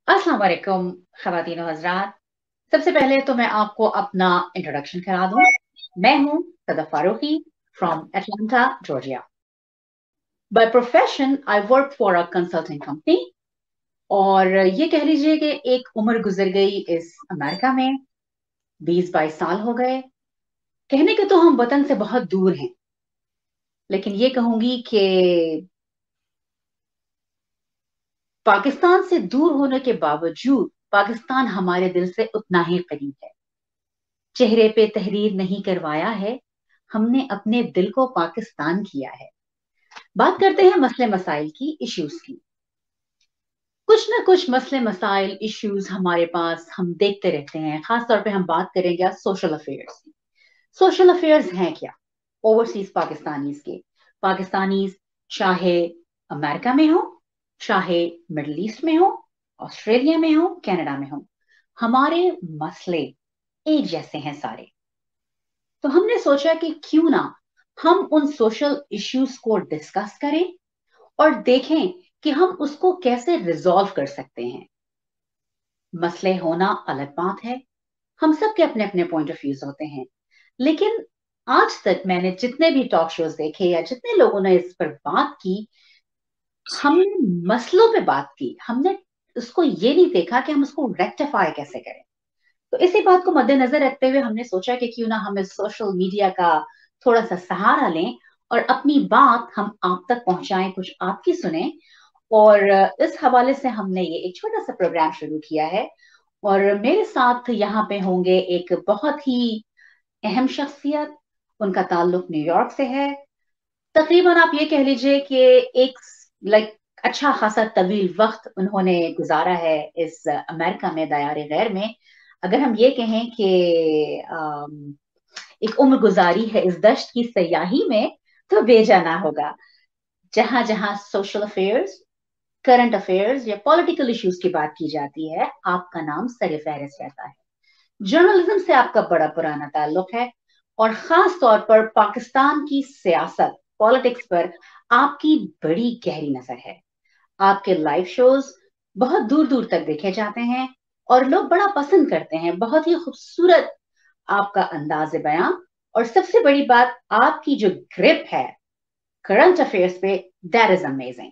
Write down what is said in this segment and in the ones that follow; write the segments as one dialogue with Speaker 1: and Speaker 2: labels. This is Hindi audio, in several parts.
Speaker 1: अस्सलाम वालेकुम ख़वातीन और हज़रात। सबसे पहले तो मैं आपको अपना इंट्रोडक्शन करा दूं। मैं हूं Sadaf Farooqui from Atlanta, Georgia. By profession I work for a consulting company और ये कह लीजिए कि एक उम्र गुजर गई इस अमेरिका में। 20-22 साल हो गए। कहने के तो हम वतन से बहुत दूर हैं, लेकिन ये कहूंगी कि पाकिस्तान से दूर होने के बावजूद पाकिस्तान हमारे दिल से उतना ही करीब है। चेहरे पे तहरीर नहीं करवाया है, हमने अपने दिल को पाकिस्तान किया है। बात करते हैं मसले मसाइल की, इश्यूज की। कुछ ना कुछ मसले मसाइल इश्यूज हमारे पास हम देखते रहते हैं। खास तौर पे हम बात करेंगे आज सोशल अफेयर्स की। सोशल अफेयर्स हैं क्या? ओवरसीज पाकिस्तानीज के। पाकिस्तानीज चाहे अमेरिका में हो, चाहे मिडल ईस्ट में हो, ऑस्ट्रेलिया में हो, कनाडा में हो, हमारे मसले एक जैसे हैं सारे। तो हमने सोचा कि क्यों ना हम उन सोशल इश्यूज को डिस्कस करें और देखें कि हम उसको कैसे रिजॉल्व कर सकते हैं। मसले होना अलग बात है, हम सब के अपने अपने पॉइंट ऑफ व्यूज होते हैं, लेकिन आज तक मैंने जितने भी टॉक शोज देखे या जितने लोगों ने इस पर बात की, हमने मसलों पे बात की। हमने उसको ये नहीं देखा कि हम उसको रेक्टिफाई कैसे करें। तो इसी बात को मद्देनजर रखते हुए हमने सोचा कि क्यों ना हम इस सोशल मीडिया का थोड़ा सा सहारा लें और अपनी बात हम आप तक पहुंचाएं, कुछ आपकी सुने। और इस हवाले से हमने ये एक छोटा सा प्रोग्राम शुरू किया है। और मेरे साथ यहाँ पे होंगे एक बहुत ही अहम शख्सियत। उनका ताल्लुक न्यूयॉर्क से है। तकरीबन आप ये कह लीजिए कि एक लाइक अच्छा खासा तवील वक्त उन्होंने गुजारा है इस अमेरिका में, दयार गैर में। अगर हम ये कहें कि एक उम्र गुजारी है इस दश्त की सयाही में, तो बेजाना होगा। जहां जहां सोशल अफेयर्स, करंट अफेयर्स या पॉलिटिकल इश्यूज की बात की जाती है, आपका नाम सर फहरिस्त रहता है। जर्नलिज्म से आपका बड़ा पुराना ताल्लुक है और खास तौर पर पाकिस्तान की सियासत, पॉलिटिक्स पर आपकी बड़ी गहरी नजर है। आपके लाइव शोज बहुत दूर दूर तक देखे जाते हैं और लोग बड़ा पसंद करते हैं। बहुत ही खूबसूरत आपका अंदाज बयां, और सबसे बड़ी बात आपकी जो ग्रिप है करंट अफेयर्स पे, दैट इज अमेजिंग।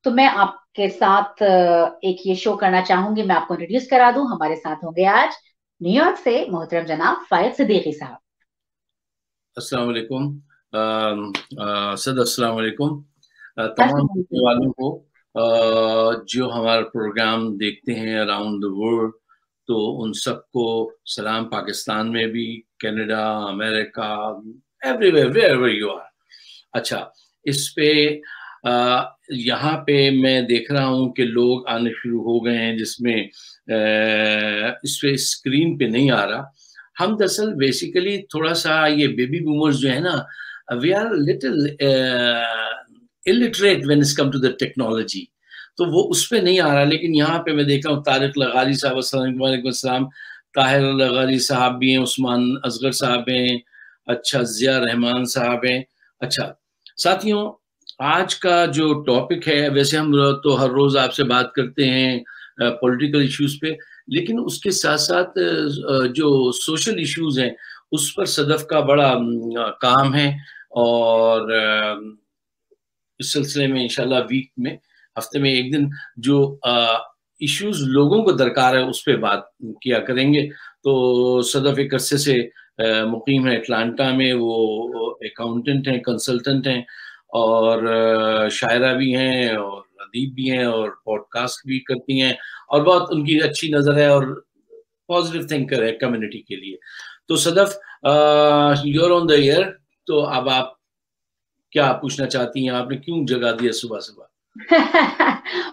Speaker 1: तो मैं आपके साथ एक ये शो करना चाहूंगी। मैं आपको इंट्रोड्यूस करा दूं। हमारे साथ होंगे आज न्यूयॉर्क से मोहतरम जनाब फायद सिद्दीकी साहब।
Speaker 2: अस्सलाम वालेकुम। सद अस्सलाम वालेकुम तमाम
Speaker 1: अस्सलाम
Speaker 2: देखने
Speaker 1: वालेकुम।
Speaker 2: वालों को, जो हमारा प्रोग्राम देखते हैं अराउंड द वर्ल्ड, तो उन सबको सलाम। पाकिस्तान में भी, Canada, America, everywhere where you are. अच्छा, इस पे यहाँ पे मैं देख रहा हूँ कि लोग आने शुरू हो गए हैं, जिसमें इस पे स्क्रीन पे नहीं आ रहा। हम दरअसल बेसिकली थोड़ा सा ये बेबी बूमर्स जो है ना, we are little illiterate when it's come to the technology, तो वो उस पे नहीं आ रहा। लेकिन यहाँ पे मैं देख रहा हूँ तारिक लगारी साहब, अस्सलाम वालेकुम, ताहिर लगारी साहब भी हैं, उस्मान असगर साहब हैं, अच्छा जिया रहमान साहब हैं। अच्छा साथियों, आज का जो टॉपिक है, वैसे हम तो हर रोज आपसे बात करते हैं पॉलिटिकल इश्यूज पे, लेकिन उसके साथ साथ जो सोशल इश्यूज हैं उस पर सदफ का बड़ा काम है। और इस सिलसिले में इंशाल्लाह वीक में, हफ्ते में एक दिन, जो इश्यूज लोगों को दरकार है उस पर बात किया करेंगे। तो सदफ एक अरसे से मुकीम है अटलांटा में। वो अकाउंटेंट हैं, कंसल्टेंट हैं, और शायरा भी हैं और अदीब भी हैं और पॉडकास्ट भी करती हैं, और बहुत उनकी अच्छी नज़र है और पॉजिटिव थिंकर है कम्युनिटी के लिए। तो Sadaf, you're on the air. तो अब आप क्या पूछना चाहती हैं? आपने क्यों जगा दिया सुबह सुबह?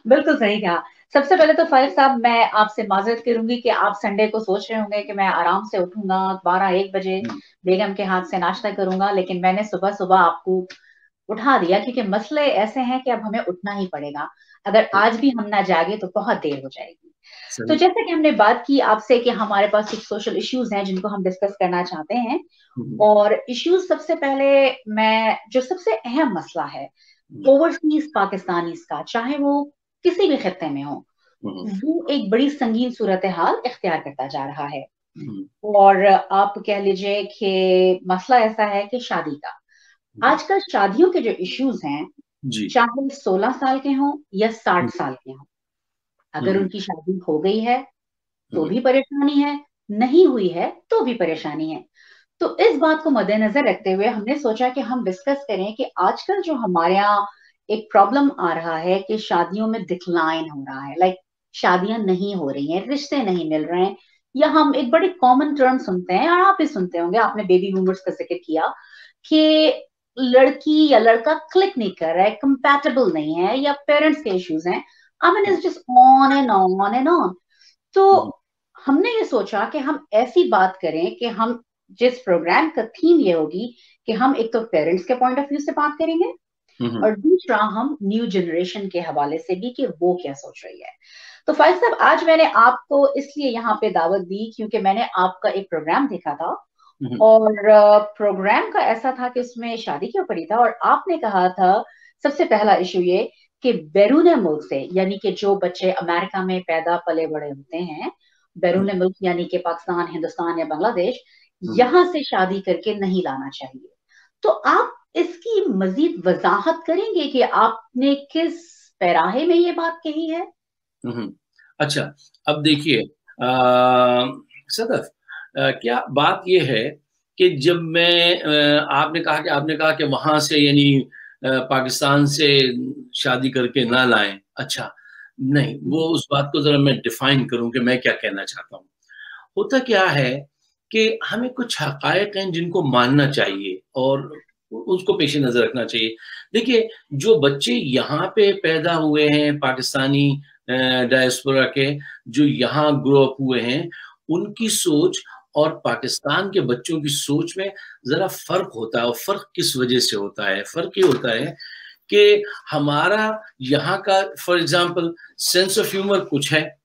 Speaker 1: बिल्कुल सही कहा। सबसे पहले तो फारिक साहब, मैं आपसे माजरत करूंगी कि आप संडे को सोच रहे होंगे कि मैं आराम से उठूंगा 12-1 बजे, बेगम के हाथ से नाश्ता करूंगा, लेकिन मैंने सुबह सुबह आपको उठा दिया क्योंकि मसले ऐसे हैं कि अब हमें उठना ही पड़ेगा। अगर आज भी हम ना जागे तो बहुत देर हो जाएगी। तो
Speaker 2: सही।
Speaker 1: जैसे कि हमने बात की आपसे कि हमारे पास कुछ सोशल इश्यूज हैं जिनको हम डिस्कस करना चाहते हैं। और इश्यूज, सबसे पहले मैं जो सबसे अहम मसला है ओवरसीज पाकिस्तानीज का, चाहे वो किसी भी खत्ते में हो, वो एक बड़ी संगीन सूरत हाल इख्तियार करता जा रहा है। और आप कह लीजिए कि मसला ऐसा है कि शादी का, आजकल शादियों के जो इश्यूज हैं, चाहे 16 साल के हों या 60 साल के हों, अगर उनकी शादी हो गई है तो भी परेशानी है, नहीं हुई है तो भी परेशानी है। तो इस बात को मद्देनजर रखते हुए हमने सोचा कि हम डिस्कस करें कि आजकल जो हमारे यहाँ एक प्रॉब्लम आ रहा है कि शादियों में डिक्लाइन हो रहा है, लाइक शादियां नहीं हो रही हैं, रिश्ते नहीं मिल रहे हैं, या हम एक बड़ी कॉमन टर्म सुनते हैं, और आप भी सुनते होंगे, आपने बेबी बूमर्स का जिक्र किया कि लड़की या लड़का क्लिक नहीं कर रहा है, कंपैटिबल नहीं है, या पेरेंट्स के इश्यूज हैं। I mean it's just on and on and on. तो हमने ये सोचा कि हम ऐसी बात करें कि हम, जिस प्रोग्राम का थीम ये होगी कि हम एक तो पेरेंट्स के पॉइंट ऑफ व्यू से बात करेंगे, और दूसरा हम न्यू जनरेशन के हवाले से भी कि वो क्या सोच रही है। तो फाइज साहब, आज मैंने आपको इसलिए यहाँ पे दावत दी क्योंकि मैंने आपका एक प्रोग्राम देखा था, और प्रोग्राम का ऐसा था कि उसमें शादी के ऊपर ही था, और आपने कहा था सबसे पहला इशू ये कि बैरून मुल्क से, यानी कि जो बच्चे अमेरिका में पैदा पले बड़े होते हैं, बैरून मुल्क यानी कि पाकिस्तान, हिंदुस्तान या बांग्लादेश, यहां से शादी करके नहीं लाना चाहिए। तो आप इसकी मजीद वजाहत करेंगे कि आपने किस पैराहे में ये बात कही है?
Speaker 2: अच्छा, अब देखिए सदफ, क्या बात ये है कि जब मैं आपने कहा कि वहां से यानी पाकिस्तान से शादी करके ना लाएं। अच्छा, नहीं, वो उस बात को जरा मैं डिफाइन करूं कि मैं क्या कहना चाहता हूं। होता क्या है कि हमें कुछ हकायक हैं जिनको मानना चाहिए और उसको पेश नजर रखना चाहिए। देखिए, जो बच्चे यहाँ पे पैदा हुए हैं, पाकिस्तानी डायस्पोरा के, जो यहाँ ग्रो अप हुए हैं, उनकी सोच और पाकिस्तान के बच्चों की सोच में जरा फर्क होता है। और फर्क किस वजह से होता है? फर्क ये होता है कि हमारा यहाँ का, for example, sense of humour कुछ है,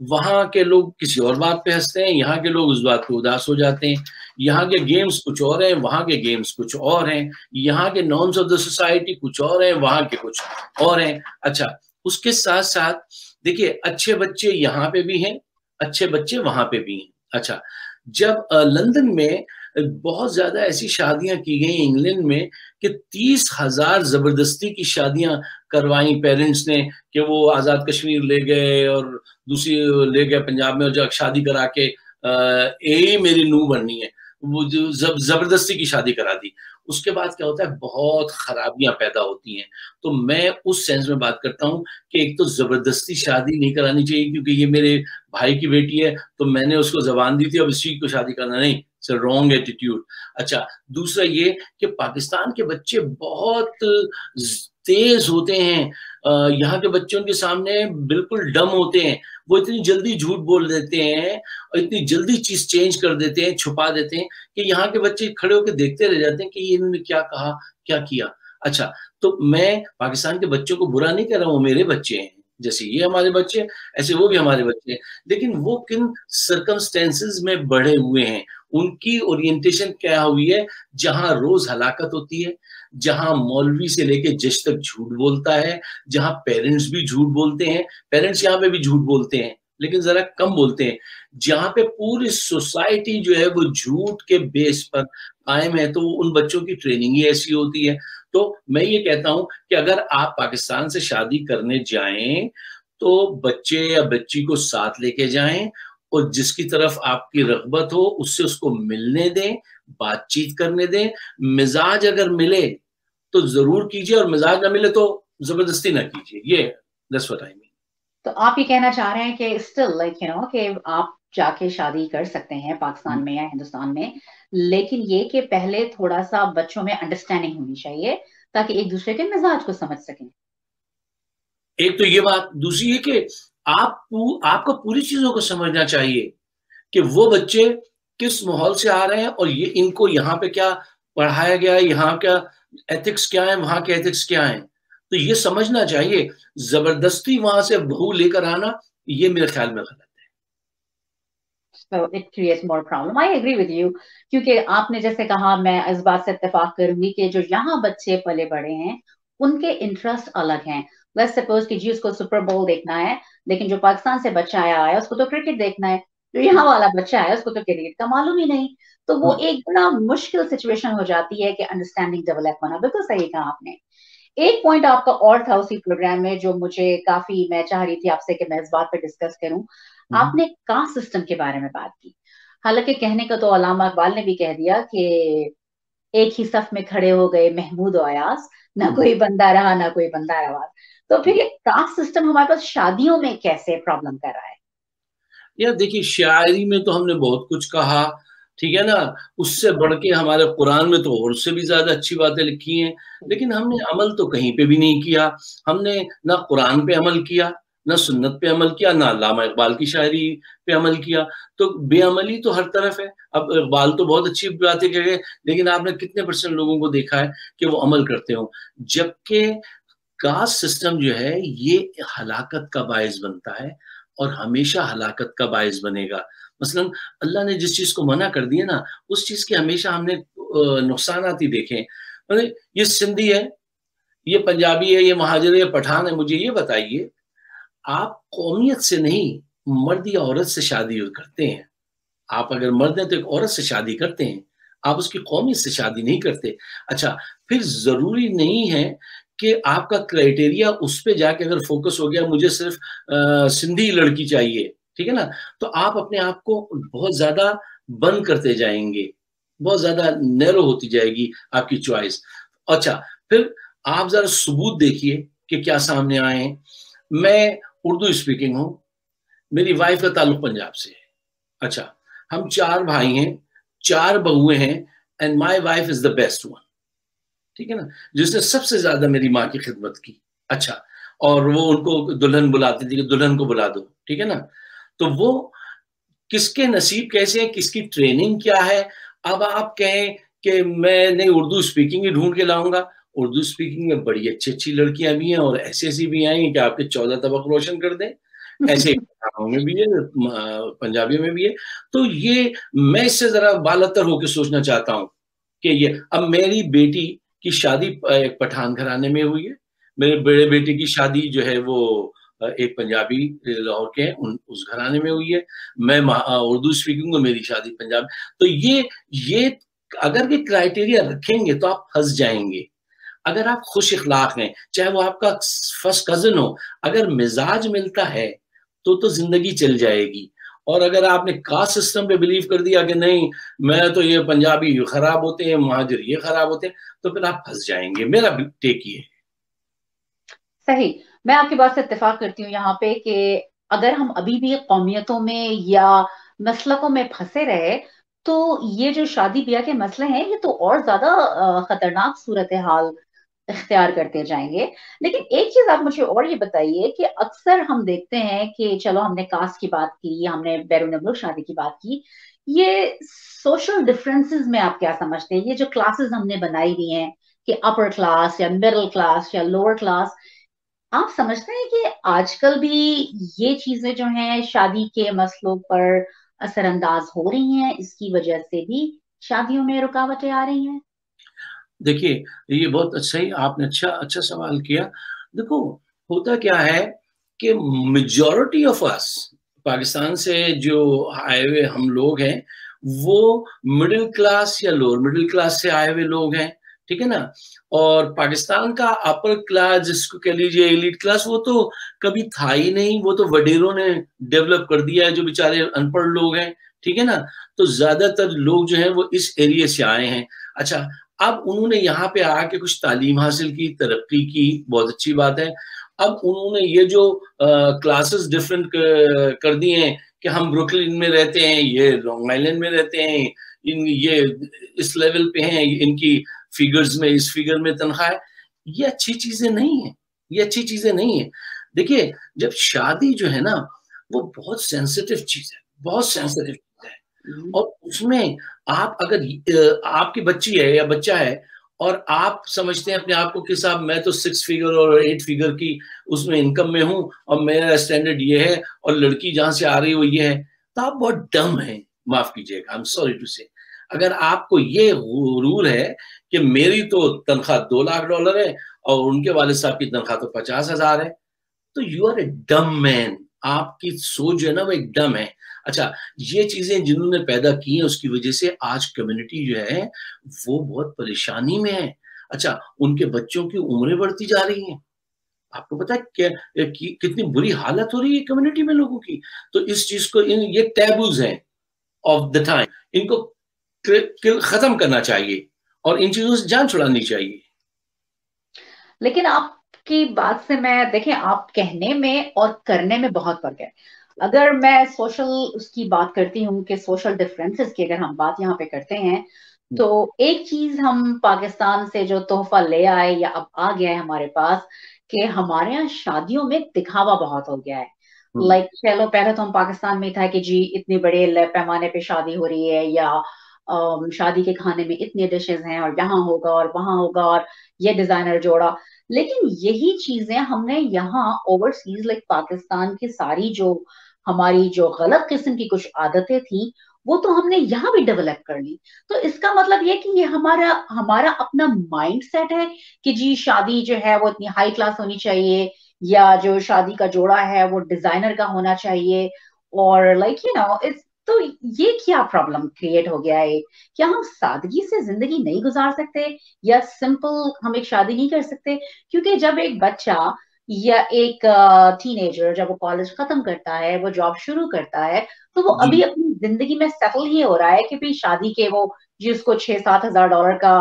Speaker 2: वहां के लोग किसी और बात पे हंसते हैं, यहाँ के लोग उस बात पे उदास हो जाते हैं। यहाँ के गेम्स कुछ और हैं, वहां के गेम्स कुछ और हैं। यहाँ के नॉर्म्स ऑफ द सोसाइटी कुछ और हैं, वहां के कुछ और हैं। अच्छा, उसके साथ साथ देखिए, अच्छे बच्चे यहाँ पे भी हैं, अच्छे बच्चे वहां पे भी हैं। अच्छा, जब लंदन में बहुत ज्यादा ऐसी शादियां की गई इंग्लैंड में कि 30,000 जबरदस्ती की शादियां करवाई पेरेंट्स ने, कि वो आजाद कश्मीर ले गए और दूसरी ले गए पंजाब में, और जब शादी करा के यही मेरी नूह बननी है, वो जो जबरदस्ती की शादी करा दी। उसके बाद क्या होता है, बहुत खराबियां पैदा होती हैं। तो मैं उस सेंस में बात करता हूँ कि एक तो जबरदस्ती शादी नहीं करानी चाहिए, क्योंकि ये मेरे भाई की बेटी है तो मैंने उसको जबान दी थी, अब इसी को शादी करना नहीं, इट्स अ रॉन्ग एटीट्यूड। अच्छा, दूसरा ये कि पाकिस्तान के बच्चे बहुत तेज होते हैं, यहाँ के बच्चों के सामने बिल्कुल डम होते हैं। वो इतनी जल्दी झूठ बोल देते हैं और इतनी जल्दी चीज चेंज कर देते हैं, छुपा देते हैं, कि यहाँ के बच्चे खड़े होकर देखते रह जाते हैं कि ये इन्होंने क्या कहा, क्या किया। अच्छा, तो मैं पाकिस्तान के बच्चों को बुरा नहीं कर रहा हूँ, मेरे बच्चे हैं, जैसे ये हमारे बच्चे ऐसे वो भी हमारे बच्चे हैं। लेकिन वो किन सर्कमस्टेंसेस में बड़े हुए हैं, उनकी ओरिएंटेशन क्या हुई है, जहां रोज हलाकत होती है, जहां मौलवी से लेके जज तक झूठ बोलता है, जहां पेरेंट्स भी झूठ बोलते हैं। पेरेंट्स यहाँ पे भी झूठ बोलते हैं लेकिन जरा कम बोलते हैं। जहां पे पूरी सोसाइटी जो है वो झूठ के बेस पर कायम है, तो उन बच्चों की ट्रेनिंग ही ऐसी होती है। तो मैं ये कहता हूं कि अगर आप पाकिस्तान से शादी करने जाएं तो बच्चे या बच्ची को साथ लेके जाएं, और जिसकी तरफ आपकी रग़बत हो उससे उसको मिलने दें, बातचीत करने दें। मिजाज अगर मिले तो जरूर कीजिए, और मिजाज ना मिले तो जबरदस्ती ना कीजिए। ये दैट्स व्हाट आई मीन।
Speaker 1: तो आप ये कहना चाह रहे हैं कि स्टिल लाइक कि आप जाके शादी कर सकते हैं पाकिस्तान में या हिंदुस्तान में, लेकिन ये कि पहले थोड़ा सा बच्चों में अंडरस्टैंडिंग होनी चाहिए ताकि एक दूसरे के मिजाज को समझ सकें।
Speaker 2: एक तो ये बात, दूसरी ये कि आपको पूरी चीजों को समझना चाहिए कि वो बच्चे किस माहौल से आ रहे हैं, और ये इनको यहाँ पे क्या पढ़ाया गया है, यहाँ क्या एथिक्स क्या है, वहां के एथिक्स क्या है, तो ये समझना चाहिए। जबरदस्ती वहां से बहू लेकर आना, ये मेरे ख्याल में गलत है।
Speaker 1: So it creates more problem. I agree with you. क्योंकि आपने जैसे कहा, मैं इस बात से इत्तेफाक करूंगी कि जो यहाँ बच्चे पले बड़े हैं उनके इंटरेस्ट अलग हैं, लेट्स सपोज कि जी उसको सुपर बोल देखना है, लेकिन जो पाकिस्तान से बच्चा आया है उसको तो क्रिकेट देखना है, जो यहाँ वाला बच्चा है उसको तो क्रिकेट का मालूम ही नहीं। तो वो
Speaker 2: हाँ।
Speaker 1: एक बड़ा मुश्किल सिचुएशन हो जाती है कि अंडरस्टैंडिंग डेवलप होना। बिल्कुल सही कहा आपने। एक पॉइंट आपका और था उसी प्रोग्राम में जो मुझे काफी, मैं चाह रही थी आपसे कि मैं इस बात पे डिस्कस करूं। आपने कास्ट सिस्टम के बारे में बात की। हालांकि कहने का तो अल्लामा इकबाल ने भी कह दिया कि एक ही सफ में खड़े हो गए महमूद और अयाज, ना कोई बंदा रहा ना कोई बंदा रवा। तो फिर ये कास्ट सिस्टम हमारे पास शादियों में कैसे प्रॉब्लम कर रहा है?
Speaker 2: यार देखिए, शायरी में तो हमने बहुत कुछ कहा, ठीक है ना, उससे बढ़ के हमारे कुरान में तो और उससे भी ज्यादा अच्छी बातें लिखी हैं, लेकिन हमने अमल तो कहीं पे भी नहीं किया। हमने ना कुरान पे अमल किया, ना सुन्नत पे अमल किया, ना अल्लामा इकबाल की शायरी पे अमल किया। तो बेअमली तो हर तरफ है। अब इकबाल तो बहुत अच्छी बातें कह गए, लेकिन आपने कितने परसेंट लोगों को देखा है कि वो अमल करते हो? जबकि कास्ट सिस्टम जो है ये हलाकत का बायस बनता है और हमेशा हलाकत का बायस बनेगा। मसलन अल्लाह ने जिस चीज को मना कर दिया ना, उस चीज के हमेशा हमने नुकसानात ही देखे। मतलब ये सिंधी है, ये पंजाबी है, ये महाजिर है, ये पठान है, मुझे ये बताइए, आप कौमियत से नहीं, मर्द या औरत से शादी करते हैं। आप अगर मर्द हैं तो एक औरत से शादी करते हैं, आप उसकी कौमियत से शादी नहीं करते। अच्छा, फिर जरूरी नहीं है कि आपका क्राइटेरिया उस पे जाके अगर फोकस हो गया मुझे सिर्फ सिंधी लड़की चाहिए, ठीक है ना, तो आप अपने आप को बहुत ज्यादा बंद करते जाएंगे, बहुत ज्यादा नैरो होती जाएगी आपकी चॉइस। अच्छा, फिर आप जरा सबूत देखिए कि क्या सामने आए हैं। मैं उर्दू स्पीकिंग हूँ, मेरी वाइफ का ताल्लुक पंजाब से है। अच्छा, हम 4 भाई हैं, 4 बहुएं हैं, and my wife is the best one, ठीक है ना, जिसने सबसे ज्यादा मेरी माँ की खिदमत की। अच्छा, और वो उनको दुल्हन बुलाती थी कि दुल्हन को बुला दो, ठीक है ना। तो वो किसके नसीब कैसे हैं, किसकी ट्रेनिंग क्या है। अब आप कहें कि मैं नहीं उर्दू स्पीकिंग ही ढूंढ के लाऊंगा, उर्दू स्पीकिंग में बड़ी अच्छी अच्छी लड़कियां भी हैं और ऐसी ऐसी भी आई हैं कि आपके 14 तबक रोशन कर दें। ऐसे ही में भी है, पंजाबी में भी है। तो ये मैं इससे जरा बालतर होकर सोचना चाहता हूँ कि ये अब मेरी बेटी की शादी एक पठान घराने में हुई है, मेरे बड़े बेटे की शादी जो है वो एक पंजाबी लाहौर के हैं उस घराने में हुई है। मैं उर्दू स्पीकिंग हूँ, मेरी शादी पंजाब। तो ये अगर ये क्राइटेरिया रखेंगे तो आप फंस जाएंगे। अगर आप खुश इखलाक हैं, चाहे वो आपका फर्स्ट कजन हो, अगर मिजाज मिलता है तो जिंदगी चल जाएगी। और अगर आपने कास्ट सिस्टम पे बिलीव कर दिया कि नहीं मैं तो ये पंजाबी खराब होते हैं, महाजिर ये खराब होते हैं, तो फिर आप फंस जाएंगे। मेरा टेक ये है।
Speaker 1: सही। मैं आपकी बात से इत्तेफाक करती हूँ यहाँ पे कि अगर हम अभी भी कौमियतों में या मसलकों में फंसे रहे, तो ये जो शादी ब्याह के मसले हैं ये तो और ज्यादा खतरनाक सूरत हाल इख्तियार करते जाएंगे। लेकिन एक चीज आप मुझे और ये बताइए कि अक्सर हम देखते हैं कि चलो हमने कास्ट की बात की, हमने बैरून मुल्क शादी की बात की, ये सोशल डिफरेंसेस में आप क्या समझते हैं? ये जो क्लासेस हमने बनाई हुई हैं कि अपर क्लास या मिडिल क्लास या लोअर क्लास, आप समझते हैं कि आजकल भी ये चीजें जो हैं शादी के मसलों पर असरअंदाज हो रही हैं, इसकी वजह से भी शादियों में रुकावटें आ रही हैं?
Speaker 2: देखिए, ये बहुत सही आपने अच्छा अच्छा सवाल किया। देखो, होता क्या है कि मेजॉरिटी ऑफ अस पाकिस्तान से जो आए हुए हम लोग हैं वो मिडिल क्लास या लोअर मिडिल क्लास से आए हुए लोग हैं, ठीक है ना। और पाकिस्तान का अपर क्लास जिसको कह लीजिए एलिट क्लास, वो तो कभी था ही नहीं, वो तो वडेरों ने डेवलप कर दिया है, जो बेचारे अनपढ़ लोग हैं, ठीक है ना। तो ज्यादातर लोग जो हैं वो इस एरिया से आए हैं। अच्छा, अब उन्होंने यहाँ पे आके कुछ तालीम हासिल की, तरक्की की, बहुत अच्छी बात है। अब उन्होंने ये जो क्लासेस डिफरेंट कर दिए हैं कि हम ब्रुकलिन में रहते हैं, ये लॉन्ग आइलैंड में रहते हैं, ये इस लेवल पे हैं, इनकी फिगर्स में इस फिगर में तनख्वाह है, ये अच्छी चीजें नहीं है, ये अच्छी चीजें नहीं है। देखिए, जब शादी जो है ना वो बहुत सेंसिटिव चीज है, बहुत सेंसिटिव चीज है। और उसमें आप अगर आपकी बच्ची है या बच्चा है और आप समझते हैं अपने आप को कि साहब मैं तो 6 फिगर और 8 फिगर की उसमें इनकम में हूं और मेरा स्टैंडर्ड ये है और लड़की जहां से आ रही है वो ये है, तो आप बहुत डम है। माफ कीजिएगा, आई एम सॉरी टू से। अगर आपको ये रूल है कि मेरी तो तनख्वाह $2 लाख है और उनके वाले साहब की तनख्वाह तो 50,000 है। तो यू आर ए डम मैन, आपकी सोच जो है ना वो एक डम है। अच्छा, ये चीजें जिन्होंने पैदा की हैं उसकी वजह से आज कम्युनिटी जो है वो बहुत परेशानी में है। अच्छा, उनके बच्चों की उम्रें बढ़ती जा रही हैं, आपको पता है क्या कितनी बुरी हालत हो रही है कम्युनिटी में लोगों की। तो इस चीज को ये टैबूज हैं ऑफ द टाइम, इनको खत्म करना चाहिए और इन चीजों से जान छुड़ानी चाहिए।
Speaker 1: लेकिन आपकी बात से मैं देखें, आप कहने में और करने में बहुत फर्क है। अगर मैं सोशल उसकी बात करती हूँ कि सोशल डिफरेंसेस की अगर हम बात यहाँ पे करते हैं, तो एक चीज हम पाकिस्तान से जो तोहफा ले आए या अब आ गया है हमारे पास, कि हमारे यहाँ शादियों में दिखावा बहुत हो गया है। लाइक चलो, पहले तो हम पाकिस्तान में था कि जी इतने बड़े पैमाने पे शादी हो रही है, या शादी के खाने में इतने डिशेस हैं और यहाँ होगा और वहां होगा और ये डिजाइनर जोड़ा। लेकिन यही चीजें हमने यहाँ ओवरसीज लाइक पाकिस्तान की सारी जो हमारी जो गलत किस्म की कुछ आदतें थी, वो तो हमने यहाँ भी डेवलप कर ली। तो इसका मतलब ये कि ये हमारा हमारा अपना माइंड सेट है कि जी शादी जो है वो इतनी हाई क्लास होनी चाहिए, या जो शादी का जोड़ा है वो डिजाइनर का होना चाहिए, और लाइक यू नो इट्स। तो ये क्या प्रॉब्लम क्रिएट हो गया है? क्या हम सादगी से जिंदगी नहीं गुजार सकते, या सिंपल हम एक शादी नहीं कर सकते? क्योंकि जब एक बच्चा या एक टीनेजर जब वो कॉलेज खत्म करता है, वो जॉब शुरू करता है, तो वो
Speaker 2: जी
Speaker 1: अभी अपनी जिंदगी में सेटल ही हो रहा है कि भाई शादी के वो जिसको 6-7 हजार डॉलर का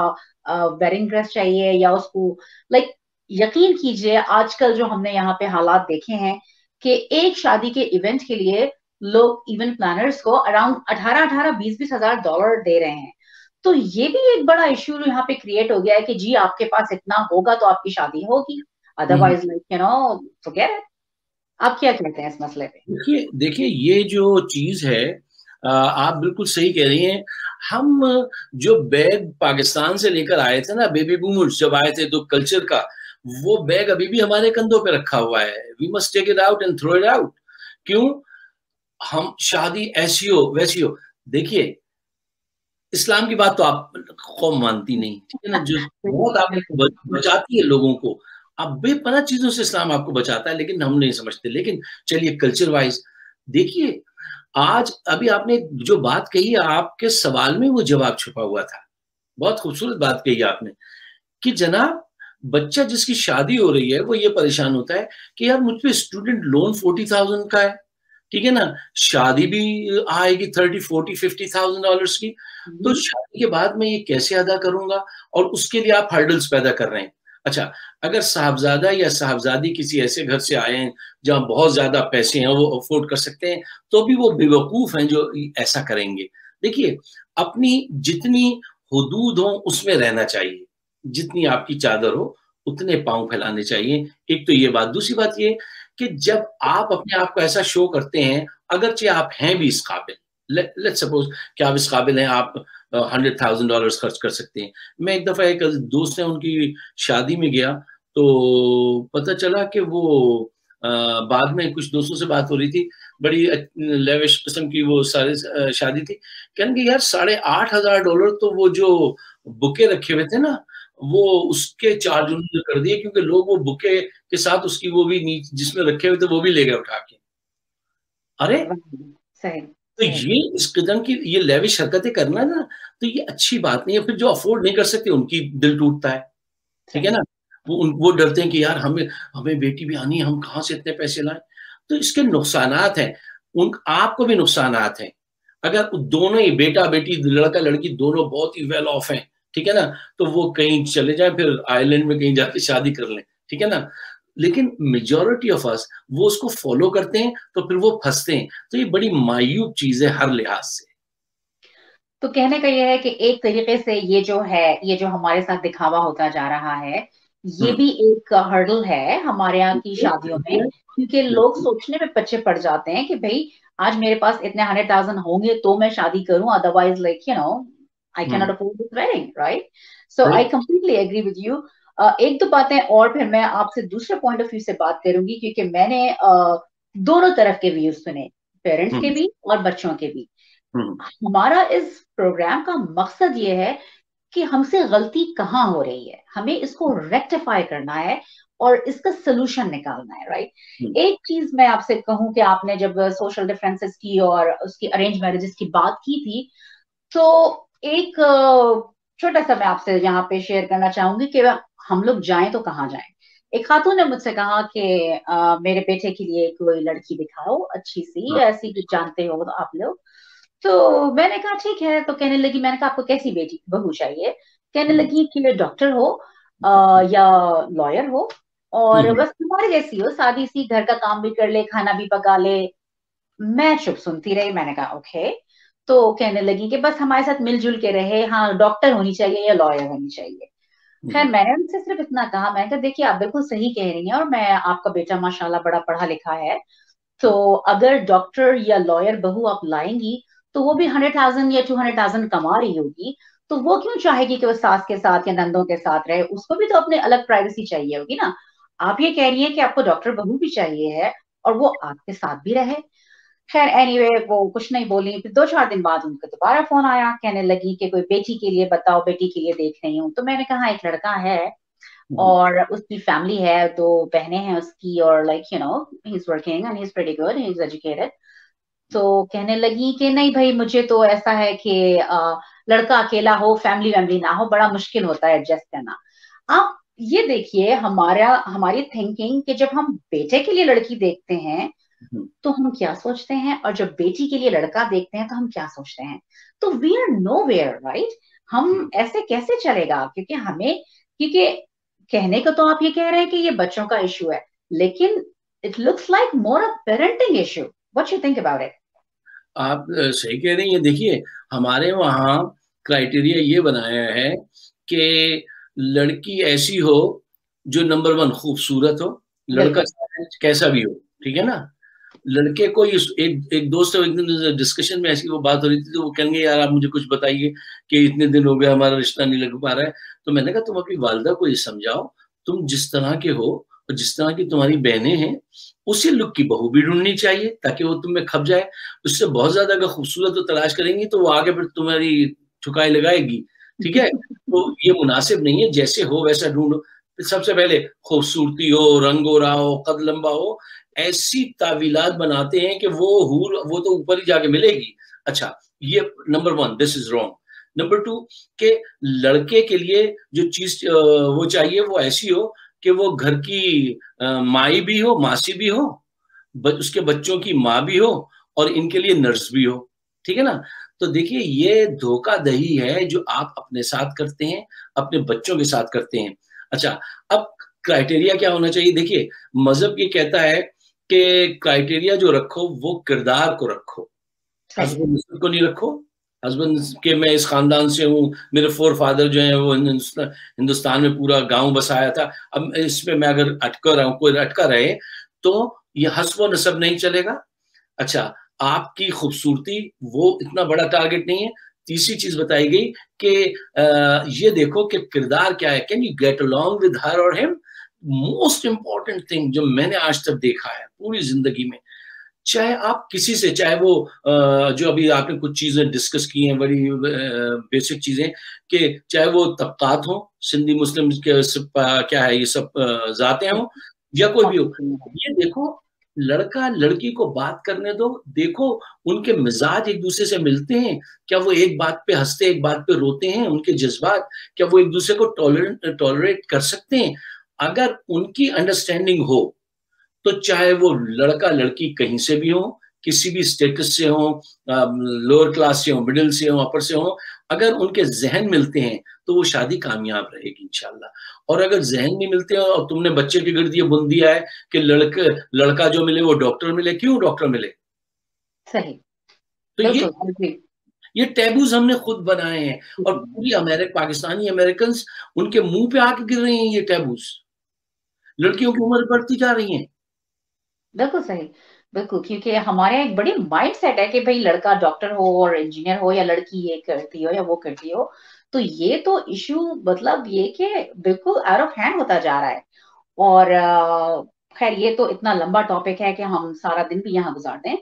Speaker 1: वेडिंग ड्रेस चाहिए, या उसको लाइक यकीन कीजिए आजकल जो हमने यहाँ पे हालात देखे हैं कि एक शादी के इवेंट के लिए लोग इवेंट प्लानर्स को अराउंड 18-18 20-20 हजार डॉलर दे रहे हैं। तो ये भी एक बड़ा इश्यू यहाँ पे क्रिएट हो गया है कि जी आपके पास इतना होगा तो आपकी शादी होगी, otherwise like you no forget it. आप क्या कहते हैं इस मसले पे?
Speaker 2: देखिए देखिए, ये जो चीज है आप बिल्कुल सही कह रही हैं। हम जो बैग पाकिस्तान से लेकर आए थे ना, बेबी बूमर्स जब आए थे, तो कल्चर का वो बैग अभी भी हमारे कंधों पे रखा हुआ है। We must take it out and throw it out. क्यों? हम शादी ऐसी हो वैसी हो, देखिए इस्लाम की बात तो आप कौम मानती नहीं, ठीक है ना, जो बहुत आपको
Speaker 1: बिल्कुल।
Speaker 2: बचाती है लोगों को। अब बेपनाह चीजों से इस्लाम आपको बचाता है, लेकिन हम नहीं समझते। लेकिन चलिए कल्चर वाइज देखिए, आज अभी आपने जो बात कही, आपके सवाल में वो जवाब छुपा हुआ था। बहुत खूबसूरत बात कही आपने कि जनाब, बच्चा जिसकी शादी हो रही है वो ये परेशान होता है कि यार मुझ पे स्टूडेंट लोन 40,000 का है, ठीक है ना, शादी भी आएगी 30, 40, 50,000 डॉलर्स की। तो
Speaker 1: हम्म।
Speaker 2: शादी के बाद मैं ये कैसे अदा करूंगा? और उसके लिए आप हर्डल्स पैदा कर रहे हैं। अच्छा, अगर साहबजादा या साहबजादी किसी ऐसे घर से आए हैं जहां बहुत ज्यादा पैसे हैं, वो अफोर्ड कर सकते हैं, तो भी वो बेवकूफ हैं जो ऐसा करेंगे। देखिए, अपनी जितनी हुदूद हो उसमें रहना चाहिए, जितनी आपकी चादर हो उतने पांव फैलाने चाहिए। एक तो ये बात। दूसरी बात ये कि जब आप अपने आप को ऐसा शो करते हैं, अगरचे आप हैं भी इस काबिल, लेट्स सपोज कि आप इस काबिल हैं, आप $100,000 खर्च कर सकते हैं। मैं एक दफा एक दोस्त है उनकी शादी में गया, तो पता चला कि वो बाद में कुछ दोस्तों से बात हो रही थी, बड़ी लेविश किस्म की वो सारे शादी थी। कहने यार $8,500 तो वो जो बुके रखे हुए थे ना, वो उसके चार्ज उन्होंने कर दिए, क्योंकि लोग वो बुके के साथ उसकी वो भी जिसमें रखे हुए थे वो भी ले गए उठा के। अरे,
Speaker 1: सही
Speaker 2: तो
Speaker 1: सही।
Speaker 2: ये इस कदम की ये लेविश हरकतें करना ना, तो ये अच्छी बात नहीं है। फिर जो अफोर्ड नहीं कर सकते उनकी दिल टूटता है, ठीक है
Speaker 1: सही।
Speaker 2: ना। वो डरते हैं कि यार हमें हमें बेटी भी आनी है, हम कहाँ से इतने पैसे लाएं। तो इसके नुकसानात हैं, उन आपको भी नुकसानात हैं। अगर दोनों ही बेटा बेटी लड़का लड़की दोनों बहुत ही वेल ऑफ हैं, ठीक है ना, तो वो कहीं चले जाएं, फिर आइलैंड में कहीं जाके शादी कर लें, ठीक है ना। लेकिन मेजोरिटी ऑफ अस वो उसको फॉलो करते हैं, तो फिर वो फंसते हैं। तो ये बड़ी मायूब चीज है हर लिहाज से।
Speaker 1: तो कहने का यह है कि एक तरीके से ये जो है, ये जो हमारे साथ दिखावा होता जा रहा है, ये
Speaker 2: हम्म।
Speaker 1: भी एक हर्डल है हमारे यहाँ की शादियों में। क्योंकि लोग
Speaker 2: बिल्कुल।
Speaker 1: सोचने में पीछे पड़ जाते हैं कि भाई आज मेरे पास इतने 100,000 होंगे तो मैं शादी करूं, otherwise like you know I can not
Speaker 2: hmm.
Speaker 1: Afford this wedding, right? So I
Speaker 2: right.
Speaker 1: Completely agree with you. एक दो बातें और फिर मैं आपसे दूसरे पॉइंट ऑफ व्यू से बात करूंगी, क्योंकि मैंने दोनों तरफ के व्यूज सुने, पेरेंट्स के
Speaker 2: हम्म।
Speaker 1: भी और बच्चों के भी।
Speaker 2: हम्म।
Speaker 1: हमारा इस प्रोग्राम का मकसद ये है कि हमसे गलती कहाँ हो रही है, हमें इसको रेक्टिफाई करना है और इसका सोल्यूशन निकालना है, राइट। एक चीज मैं आपसे कहूं कि आपने जब सोशल डिफरेंसेस की और उसकी अरेंज मैरिजेस की बात की थी, तो एक छोटा सा मैं आपसे यहाँ पे शेयर करना चाहूंगी कि हम लोग जाएं तो कहाँ जाएं। एक खातून ने मुझसे कहा कि मेरे बेटे के लिए कोई लड़की दिखाओ अच्छी सी, ऐसी कुछ जानते हो तो आप लोग। तो मैंने कहा ठीक है। तो कहने लगी, मैंने कहा आपको कैसी बेटी बहू चाहिए? कहने लगी कि डॉक्टर हो या लॉयर हो, और बस तुम्हारी जैसी हो, सादी सी, घर का काम भी कर ले, खाना भी पका ले। मैं चुप सुनती रही। मैंने कहा ओके। तो कहने लगी कि बस हमारे साथ मिलजुल के रहे, हाँ डॉक्टर होनी चाहिए या लॉयर होनी चाहिए। खैर मैंने उनसे सिर्फ इतना कहा, मैंने कहा देखिए आप बिल्कुल सही कह रही हैं, और मैं, आपका बेटा माशाल्लाह बड़ा पढ़ा लिखा है, तो अगर डॉक्टर या लॉयर बहू आप लाएंगी तो वो भी 100,000 या 200,000 कमा रही होगी, तो वो क्यों चाहेगी कि वो सास के साथ या नंदों के साथ रहे? उसको भी तो अपने अलग प्राइवेसी चाहिए होगी ना। आप ये कह रही हैं कि आपको डॉक्टर बहू भी चाहिए है और वो आपके साथ भी रहे। खैर एनीवे वो कुछ नहीं बोली। फिर 2-4 दिन बाद उनका दोबारा फोन आया, कहने लगी कि कोई बेटी के लिए बताओ, बेटी के लिए देख रही हूँ। तो मैंने कहा एक लड़का है और उसकी फैमिली है, 2 बहनें हैं उसकी, और like you no he is working and he is pretty good, he is educated. तो कहने लगी कि नहीं भाई, मुझे तो ऐसा है कि लड़का अकेला हो, फैमिली वैमिली ना हो, बड़ा मुश्किल होता है एडजस्ट करना। आप ये देखिए हमारी थिंकिंग कि जब हम बेटे के लिए लड़की देखते हैं तो हम क्या सोचते हैं, और जब बेटी के लिए लड़का देखते हैं तो हम क्या सोचते हैं। तो we are nowhere, right. हम ऐसे कैसे चलेगा? क्योंकि कहने को तो आप ये कह रहे हैं कि ये बच्चों का इशू है, लेकिन it looks like more a parenting issue. What you think about it?
Speaker 2: आप सही कह रही हैं। देखिए, हमारे वहाँ क्राइटेरिया ये बनाया है कि लड़की ऐसी हो जो नंबर 1 खूबसूरत हो, लड़का
Speaker 1: बिल्कुल।
Speaker 2: चाहे कैसा भी हो, ठीक है ना। लड़के को एक एक दोस्त एक दिन डिस्कशन में ऐसी वो बात हो रही थी, तो वो कहेंगे यार आप मुझे कुछ बताइए कि इतने दिन हो गए हमारा रिश्ता नहीं लग पा रहा है। तो मैंने कहा तुम अपनी वालदा को ये समझाओ, तुम जिस तरह के हो और जिस तरह की तुम्हारी बहनें हैं, उसी लुक की बहू भी ढूंढनी चाहिए ताकि वो तुम्हें खप जाए। उससे बहुत ज्यादा अगर खूबसूरत तो तलाश करेंगी तो वो आगे फिर तुम्हारी ठुकाई लगाएगी, ठीक है। तो ये मुनासिब नहीं है, जैसे हो वैसा ढूंढो। सबसे पहले खूबसूरती हो, रंग हो रहा हो, कद लंबा हो, ऐसी तावीलात बनाते हैं कि वो हूर वो तो ऊपर ही जाके मिलेगी। अच्छा, ये number 1, this is wrong. Number 2 के लड़के के लिए जो चीज वो चाहिए वो ऐसी हो कि वो घर की माई भी हो, मासी भी हो, उसके बच्चों की माँ भी हो, और इनके लिए नर्स भी हो, ठीक है ना। तो देखिए ये धोखाधड़ी है जो आप अपने साथ करते हैं, अपने बच्चों के साथ करते हैं। अच्छा, अब क्राइटेरिया क्या होना चाहिए? देखिए, मजहब ये कहता है कि क्राइटेरिया जो रखो वो किरदार को रखो, हस्बैंड को नहीं रखो। हस्बैंड के मैं इस खानदान से हूँ, मेरे फोर फादर जो हैं वो हिंदुस्तान में पूरा गांव बसाया था, अब इसमें मैं अगर अटका रहा हूँ, कोई अटका रहे, तो ये हस्ब नसब नहीं चलेगा। अच्छा, आपकी खूबसूरती वो इतना बड़ा टारगेट नहीं है। तीसरी चीज बताई गई कि ये देखो कि किरदार क्या है, can you get along with her और हिम। मोस्ट इंपॉर्टेंट थिंग जो मैंने आज तक देखा है पूरी जिंदगी में, चाहे आप किसी से, चाहे वो जो अभी आपने कुछ चीजें डिस्कस की हैं, बड़ी बेसिक चीजें, कि चाहे वो तबकात हो, सिंधी मुस्लिम के क्या है ये सब जाते हो या कोई भी हो, ये देखो लड़का लड़की को बात करने दो, देखो उनके मिजाज एक दूसरे से मिलते हैं क्या, वो एक बात पे हंसते एक बात पे रोते हैं, उनके जज्बात क्या वो एक दूसरे को टॉलरेट कर सकते हैं। अगर उनकी अंडरस्टैंडिंग हो तो चाहे वो लड़का लड़की कहीं से भी हो, किसी भी स्टेटस से हो, लोअर क्लास से हो, मिडिल से हो, अपर से हो, अगर उनके जहन मिलते हैं तो वो शादी कामयाब रहेगी इंशाल्लाह। और अगर जहन नहीं मिलते हो और तुमने बच्चे के गिर्द ये बुन दिया है कि लड़का जो मिले वो डॉक्टर मिले, क्यों डॉक्टर मिले?
Speaker 1: सही।
Speaker 2: तो
Speaker 1: बिल्कुल।
Speaker 2: ये टैबूज हमने खुद बनाए हैं, और पूरी पाकिस्तानी अमेरिकन उनके मुंह पे आके गिर रहे हैं ये टैबूज। लड़कियों की उम्र बढ़ती जा रही है।
Speaker 1: बिल्कुल सही। बिल्कुल, क्योंकि हमारे यहाँ एक बड़ी माइंड सेट है कि भाई लड़का डॉक्टर हो और इंजीनियर हो, या लड़की ये करती हो या वो करती हो। तो ये तो इशू, मतलब ये कि बिल्कुल आउट ऑफ हैंड होता जा रहा है। और खैर ये तो इतना लंबा टॉपिक है कि हम सारा दिन भी यहाँ गुजार दें।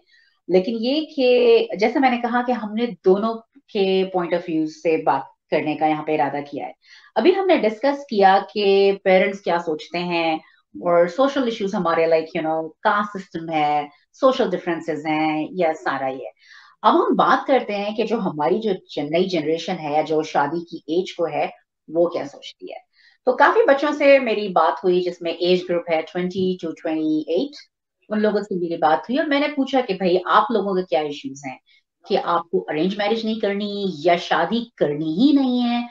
Speaker 1: लेकिन ये कि जैसे मैंने कहा कि हमने दोनों के पॉइंट ऑफ व्यू से बात करने का यहाँ पे इरादा किया है। अभी हमने डिस्कस किया कि पेरेंट्स क्या सोचते हैं और सोशल इश्यूज हमारे, लाइक कास्ट सिस्टम है, सोशल डिफरेंसेस हैं, या सारा ये। अब हम बात करते हैं कि जो हमारी जो नई जनरेशन है या जो शादी की एज को है, वो क्या सोचती है। तो काफी बच्चों से मेरी बात हुई जिसमें एज ग्रुप है 20 to 28। उन लोगों से मेरी बात हुई और मैंने पूछा कि भाई आप लोगों के क्या इश्यूज हैं, कि आपको अरेंज मैरिज नहीं करनी या शादी करनी ही नहीं है।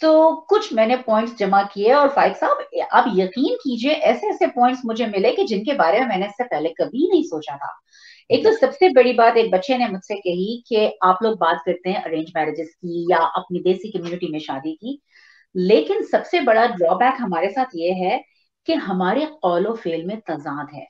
Speaker 1: तो कुछ मैंने पॉइंट्स जमा किए और फाइक साहब आप यकीन कीजिए ऐसे ऐसे पॉइंट्स मुझे मिले कि जिनके बारे में मैंने इससे पहले कभी नहीं सोचा था। एक तो सबसे बड़ी बात एक बच्चे ने मुझसे कही कि आप लोग बात करते हैं अरेंज मैरिजेस की या अपनी देसी कम्युनिटी में शादी की, लेकिन सबसे बड़ा ड्रॉबैक हमारे साथ ये है कि हमारे कौलो फेल में तजाद है।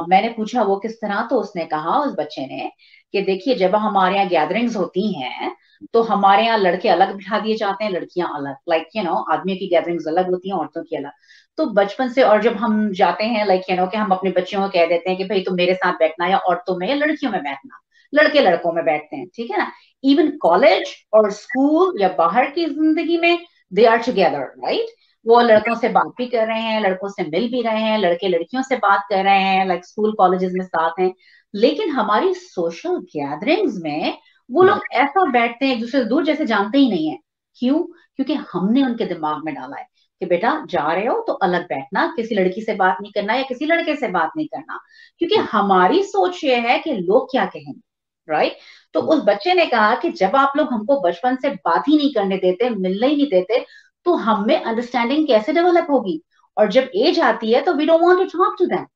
Speaker 1: मैंने पूछा वो किस तरह, तो उसने कहा, उस बच्चे ने, कि देखिए जब हमारे यहाँ गैदरिंग्स होती हैं तो हमारे यहाँ लड़के अलग बिठा दिए जाते हैं, लड़कियां अलग, लाइक आदमियों की गैदरिंग्स अलग होती हैं, औरतों की अलग। तो बचपन से, और जब हम जाते हैं लाइक कि हम अपने बच्चों को कह देते हैं कि भाई तुम मेरे साथ बैठना या औरतों में या लड़कियों में बैठना, लड़के लड़कों में बैठते हैं, ठीक है ना। इवन कॉलेज और स्कूल या बाहर की जिंदगी में दे आर टुगेदर, राइट। वो लड़कों से बात भी कर रहे हैं, लड़कों से मिल भी रहे हैं, लड़के लड़कियों से बात कर रहे हैं, लाइक स्कूल कॉलेजेस में साथ हैं। लेकिन हमारी सोशल गैदरिंग्स में वो लोग ऐसा बैठते हैं एक दूसरे से दूर जैसे जानते ही नहीं है। क्यों? क्योंकि हमने उनके दिमाग में डाला है कि बेटा जा रहे हो तो अलग बैठना, किसी लड़की से बात नहीं करना या किसी लड़के से बात नहीं करना, क्योंकि हमारी सोच ये है कि लोग क्या कहेंगे, राइट। तो उस बच्चे ने कहा कि जब आप लोग हमको बचपन से बात ही नहीं करने देते, मिलने ही नहीं देते, तो हम में अंडरस्टैंडिंग कैसे डेवलप होगी, और जब एज आती है तो we don't want to talk to them.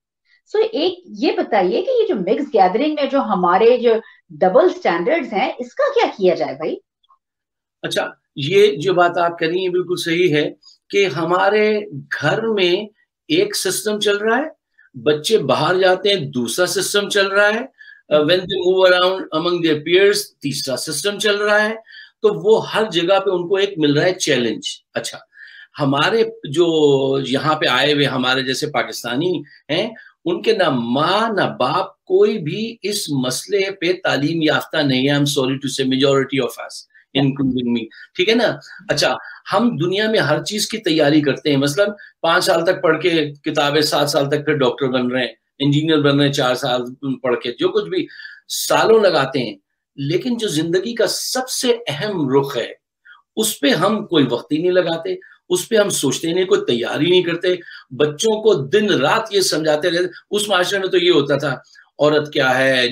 Speaker 1: So एक ये बताइए कि ये जो मिक्स गैदरिंग में जो हमारे जो डबल स्टैंडर्ड्स हैं, इसका क्या किया जाए भाई?
Speaker 2: अच्छा, ये जो बात आप कह रही हैं बिल्कुल सही है कि हमारे घर में एक सिस्टम चल रहा है, बच्चे बाहर जाते हैं दूसरा सिस्टम चल रहा है, when they move around among their peers तीसरा सिस्टम चल रहा है। तो वो हर जगह पे उनको एक मिल रहा है चैलेंज। अच्छा, हमारे जो यहाँ पे आए हुए हमारे जैसे पाकिस्तानी हैं, उनके ना माँ ना बाप कोई भी इस मसले पे तालीम याफ्ता नहीं है। आई एम सॉरी टू से majority of us including me, ठीक है ना। अच्छा, हम दुनिया में हर चीज की तैयारी करते हैं, मतलब 5 साल तक पढ़ के किताबें, 7 साल तक फिर डॉक्टर बन रहे हैं, इंजीनियर बन रहे हैं, 4 साल पढ़ के, जो कुछ भी सालों लगाते हैं। लेकिन जो जिंदगी का सबसे अहम रुख है उस पे हम कोई वक्त ही नहीं लगाते, उस पे हम सोचते नहीं, कोई तैयारी नहीं करते। बच्चों को दिन रात ये समझाते रहते। उस माशरे में तो ये होता था, औरत क्या है,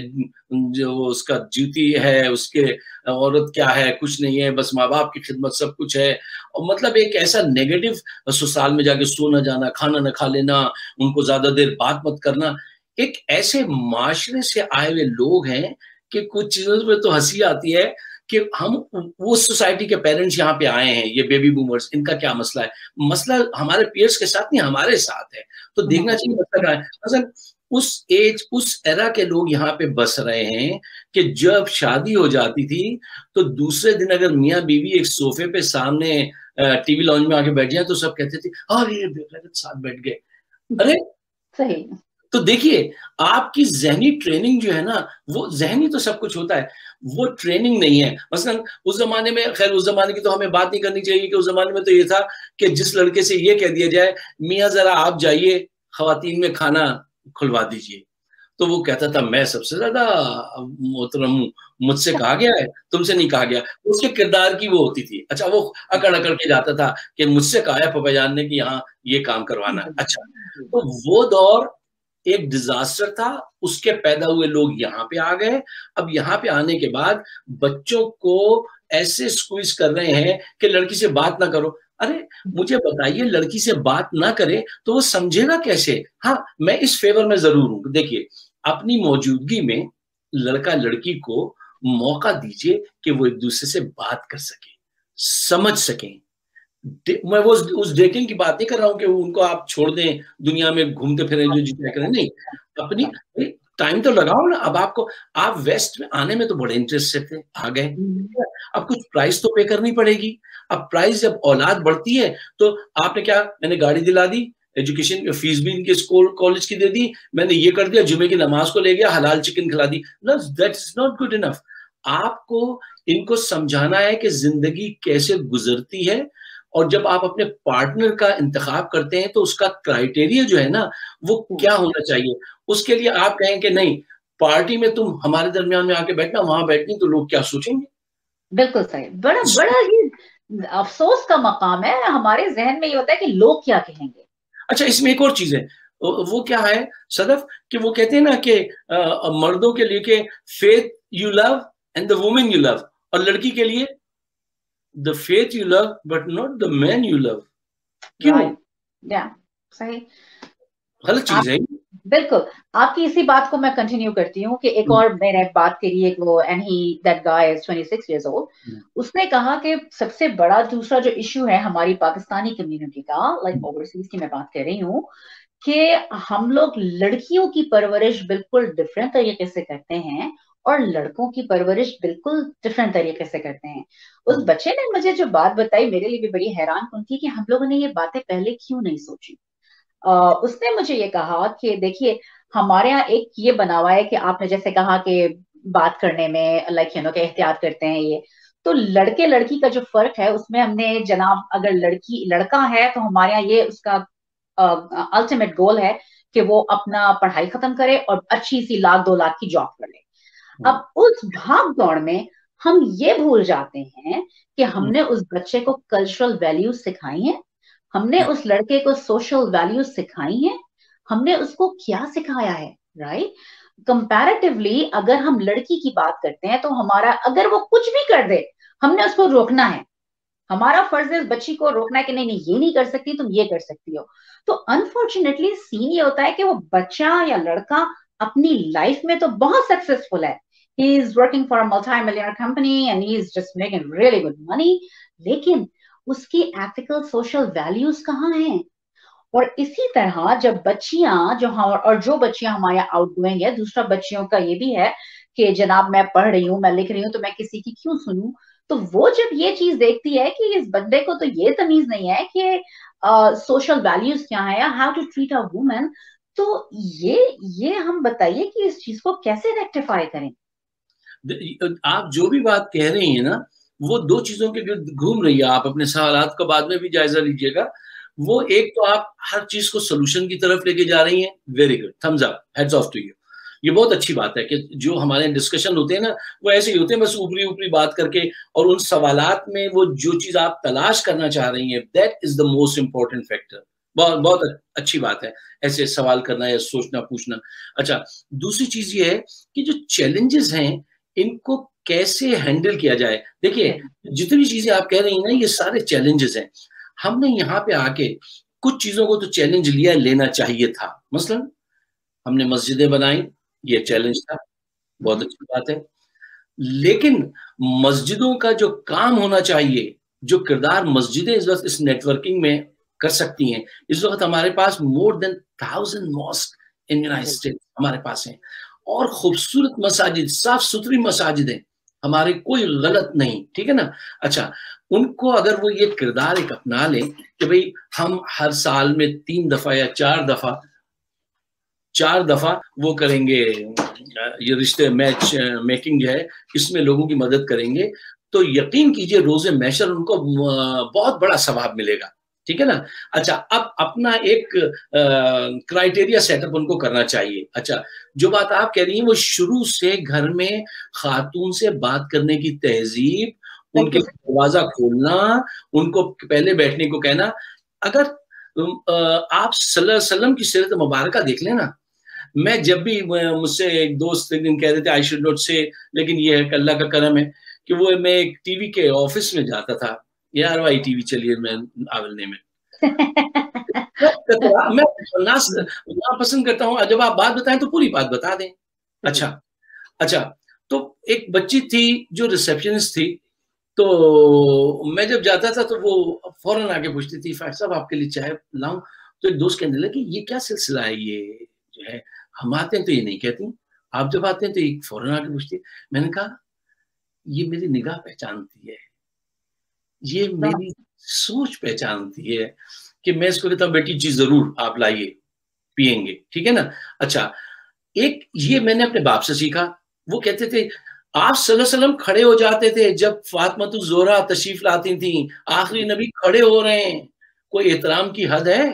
Speaker 2: जो उसका ड्यूटी है, उसके औरत क्या है, कुछ नहीं है, बस माँ बाप की खिदमत सब कुछ है। और मतलब एक ऐसा नेगेटिव, ससुराल में जाके सो न जाना, खाना न खा लेना, उनको ज्यादा देर बात मत करना। एक ऐसे माशरे से आए हुए लोग हैं कि कुछ चीजों में तो हंसी आती है कि हम वो सोसाइटी के पेरेंट्स यहाँ पे आए हैं, ये बेबी बूमर्स, इनका क्या मसला है। मसला हमारे पीयर्स के साथ नहीं, हमारे साथ है। तो देखना चाहिए मसला क्या है। असल उस एज, उस एरा के लोग यहाँ पे बस रहे हैं कि जब शादी हो जाती थी तो दूसरे दिन अगर मियाँ बीवी एक सोफे पे सामने टीवी लॉन्ज में आके बैठ जाए तो सब कहते थे अरे साथ बैठ गए। अरे
Speaker 1: सही।
Speaker 2: तो देखिए, आपकी ज़हनी ट्रेनिंग जो है ना, वो ज़हनी तो सब कुछ होता है, वो ट्रेनिंग नहीं है। मसलन उस ज़माने में, खैर उस ज़माने की तो हमें बात नहीं करनी चाहिए कि उस ज़माने में तो ये था कि जिस लड़के से ये कह दिया जाए, मियाँ ज़रा आप जाइए ख़वातीन में खाना खुलवा दीजिए, तो वो कहता था मैं सबसे ज़्यादा मोहतरम हूँ, मुझसे कहा गया है, तुमसे नहीं कहा गया। उसके किरदार की वो होती थी। अच्छा, वो अकड़-अकड़ के जाता था कि मुझसे कहा है पापाजान ने कि यहाँ ये काम करवाना है। अच्छा, तो वो दौर एक डिजास्टर था, उसके पैदा हुए लोग यहाँ पे आ गए। अब यहाँ पे आने के बाद बच्चों को ऐसे स्क्वीज कर रहे हैं कि लड़की से बात ना करो। अरे मुझे बताइए, लड़की से बात ना करे तो वो समझेगा कैसे? हाँ, मैं इस फेवर में जरूर हूं। देखिए, अपनी मौजूदगी में लड़का लड़की को मौका दीजिए कि वो एक दूसरे से बात कर सके, समझ सकें। मैं वो उस डेटिंग की बात नहीं कर रहा हूँ कि उनको आप छोड़ दें दुनिया में घूमते फिरें जो जितना करें, नहीं। अपनी टाइम तो लगाओ ना। अब आपको, आप वेस्ट में आने में तो बड़े इंटरेस्ट से थे, आ गए, अब कुछ प्राइस तो पे करनी पड़ेगी। अब प्राइस जब औलाद बढ़ती है तो आपने क्या, मैंने गाड़ी दिला दी, एजुकेशन फीस भी इनके स्कूल कॉलेज की दे दी, मैंने ये कर दिया, जुमे की नमाज को ले गया, हलाल चिकन खिला दी, दैट्स नॉट गुड इनफ। आपको इनको समझाना है कि जिंदगी कैसे गुजरती है, और जब आप अपने पार्टनर का इंतखाब करते हैं तो उसका क्राइटेरिया जो है ना वो क्या होना चाहिए। उसके लिए आप कहें कि नहीं, पार्टी में तुम हमारे दरमियान में आके बैठना, वहां बैठनी तो लोग क्या सोचेंगे।
Speaker 1: बिल्कुल सही। बड़ा बड़ा ही अफसोस का मकाम है, हमारे जहन में ये होता है कि लोग क्या कहेंगे।
Speaker 2: अच्छा, इसमें एक और चीज है, वो क्या है सदफ, कि वो कहते हैं ना कि मर्दों के लिए के faith you love and the women you love, और लड़की के लिए the faith you love but not the man you love. क्यों?
Speaker 1: राइट, या सही।
Speaker 2: गलत
Speaker 1: आप
Speaker 2: चीज है।
Speaker 1: बिल्कुल, आपकी इसी बात को मैं कंटिन्यू करती हूँ कि एक और मैंने बात करी, एक वो and he that guy is 26 years old, उसने कहा कि सबसे बड़ा दूसरा जो इशू है हमारी पाकिस्तानी कम्युनिटी का, लाइक ओवरसीज की मैं बात कर रही हूँ, कि हम लोग लड़कियों की परवरिश बिल्कुल डिफरेंट तरीके से करते हैं और लड़कों की परवरिश बिल्कुल डिफरेंट तरीके से करते हैं। उस बच्चे ने मुझे जो बात बताई मेरे लिए भी बड़ी हैरान कन थी कि हम लोगों ने ये बातें पहले क्यों नहीं सोची। उसने मुझे ये कहा कि देखिए, हमारे यहाँ एक ये बना हुआ है कि आपने जैसे कहा कि बात करने में लाइक के एहतियात करते हैं ये, तो लड़के लड़की का जो फर्क है उसमें हमने जनाब, अगर लड़की लड़का है तो हमारे यहाँ ये उसका अल्टीमेट गोल है कि वो अपना पढ़ाई खत्म करे और अच्छी सी 1 लाख 2 लाख की जॉब कर ले। अब उस भाग दौड़ में हम ये भूल जाते हैं कि हमने उस बच्चे को कल्चरल वैल्यूज सिखाई हैं, हमने उस लड़के को सोशल वैल्यूज सिखाई हैं, हमने उसको क्या सिखाया है, राइट। कंपैरेटिवली अगर हम लड़की की बात करते हैं तो हमारा, अगर वो कुछ भी कर दे, हमने उसको रोकना है। हमारा फर्ज है उस बच्ची को रोकना है कि नहीं नहीं ये नहीं कर सकती, तुम ये कर सकती हो। तो अनफॉर्चुनेटली सीन ये होता है कि वो बच्चा या लड़का अपनी लाइफ में तो बहुत सक्सेसफुल है, he is working for a multi-millionaire company and he is just making really good money, लेकिन उसकी एथिकल सोशल वैल्यूज कहाँ हैं। और इसी तरह जब बच्चियां जो हम, और जो बच्चियां हमारे आउटगोइंग है, दूसरा बच्चियों का ये भी है कि जनाब मैं पढ़ रही हूँ, मैं लिख रही हूँ, तो मैं किसी की क्यों सुनूं। तो वो जब ये चीज देखती है कि इस बंदे को तो ये तमीज नहीं है कि सोशल वैल्यूज क्या है या how to treat a woman, तो ये हम बताइए कि इस चीज को कैसे रेक्टिफाई करें।
Speaker 2: आप जो भी बात कह रही हैं ना, वो दो चीजों के गिर्द घूम रही है। आप अपने सवालात का बाद में भी जायजा लीजिएगा। वो एक तो आप हर चीज को सोल्यूशन की तरफ लेके जा रही हैं, very good, thumbs up, heads off to you. ये बहुत अच्छी बात है कि जो हमारे डिस्कशन होते हैं ना वो ऐसे ही होते हैं, बस ऊपरी ऊपरी बात करके, और उन सवालात में वो जो चीज आप तलाश करना चाह रही हैं, that is the most important factor. बहुत बहुत अच्छी बात है ऐसे सवाल करना या सोचना पूछना। अच्छा, दूसरी चीज ये है कि जो चैलेंजेस हैं इनको कैसे हैंडल किया जाए। देखिए, जितनी चीजें आप कह रही हैं ना ये सारे चैलेंजेस हैं। हमने यहाँ पे आके कुछ चीजों को तो चैलेंज लिया, लेना चाहिए था। मसलन हमने मस्जिदें बनाई, ये चैलेंज था, बहुत अच्छी बात है। लेकिन मस्जिदों का जो काम होना चाहिए, जो किरदार मस्जिदें इस वक्त इस नेटवर्किंग में कर सकती हैं, इस वक्त हमारे पास more than 1000 mosques in United States हमारे पास हैं, और खूबसूरत मसाजिद, साफ सुथरी मसाजिदें हमारे, कोई गलत नहीं, ठीक है ना। अच्छा, उनको अगर वो ये किरदार एक अपना लें कि भाई हम हर साल में 3 दफा या 4 दफा वो करेंगे, ये रिश्ते मैच मेकिंग जो है इसमें लोगों की मदद करेंगे, तो यकीन कीजिए रोजे मैशर उनको बहुत बड़ा सवाब मिलेगा, ठीक है ना। अच्छा, अब अपना एक क्राइटेरिया सेटअप उनको करना चाहिए। अच्छा, जो बात आप कह रही हैं वो शुरू से घर में खातून से बात करने की तहजीब, उनके दरवाजा खोलना, उनको पहले बैठने को कहना। अगर आप सल्लल्लाहु अलैहि वसल्लम की सीरत मुबारका देख लेना, मैं जब भी, मुझसे एक दोस्त एक दिन कह रहे थे आई शुड नॉट से, लेकिन ये है कि अल्लाह का करम है कि वो, मैं एक टीवी के ऑफिस में जाता था, यार भाई टीवी चलिए मैं आवलने में मैं ना पसंद करता हूँ, जब आप बात बताएं तो पूरी बात बता दें। अच्छा, अच्छा, तो एक बच्ची थी जो रिसेप्शनिस्ट थी, तो मैं जब जाता था तो वो फौरन आके पूछती थी, फायर साहब आपके लिए चाय लाऊं। तो एक दोस्त कहने लगे ये क्या सिलसिला है, ये जो है हम आते हैं तो ये नहीं कहती, आप जब आते हैं तो ये फौरन आके पूछती है। मैंने कहा ये मेरी निगाह पहचानती है, ये मेरी सोच पहचानती है कि मैं इसको कहता हूँ बेटी जी जरूर आप लाइए, पियेंगे, ठीक है ना। अच्छा, एक ये मैंने अपने बाप से सीखा, वो कहते थे आप सल्लल्लाहु अलैहि वसल्लम खड़े हो जाते थे जब फातिमा ज़ोहरा तशरीफ लाती थी, आखिरी नबी खड़े हो रहे हैं, कोई एहतराम की हद है?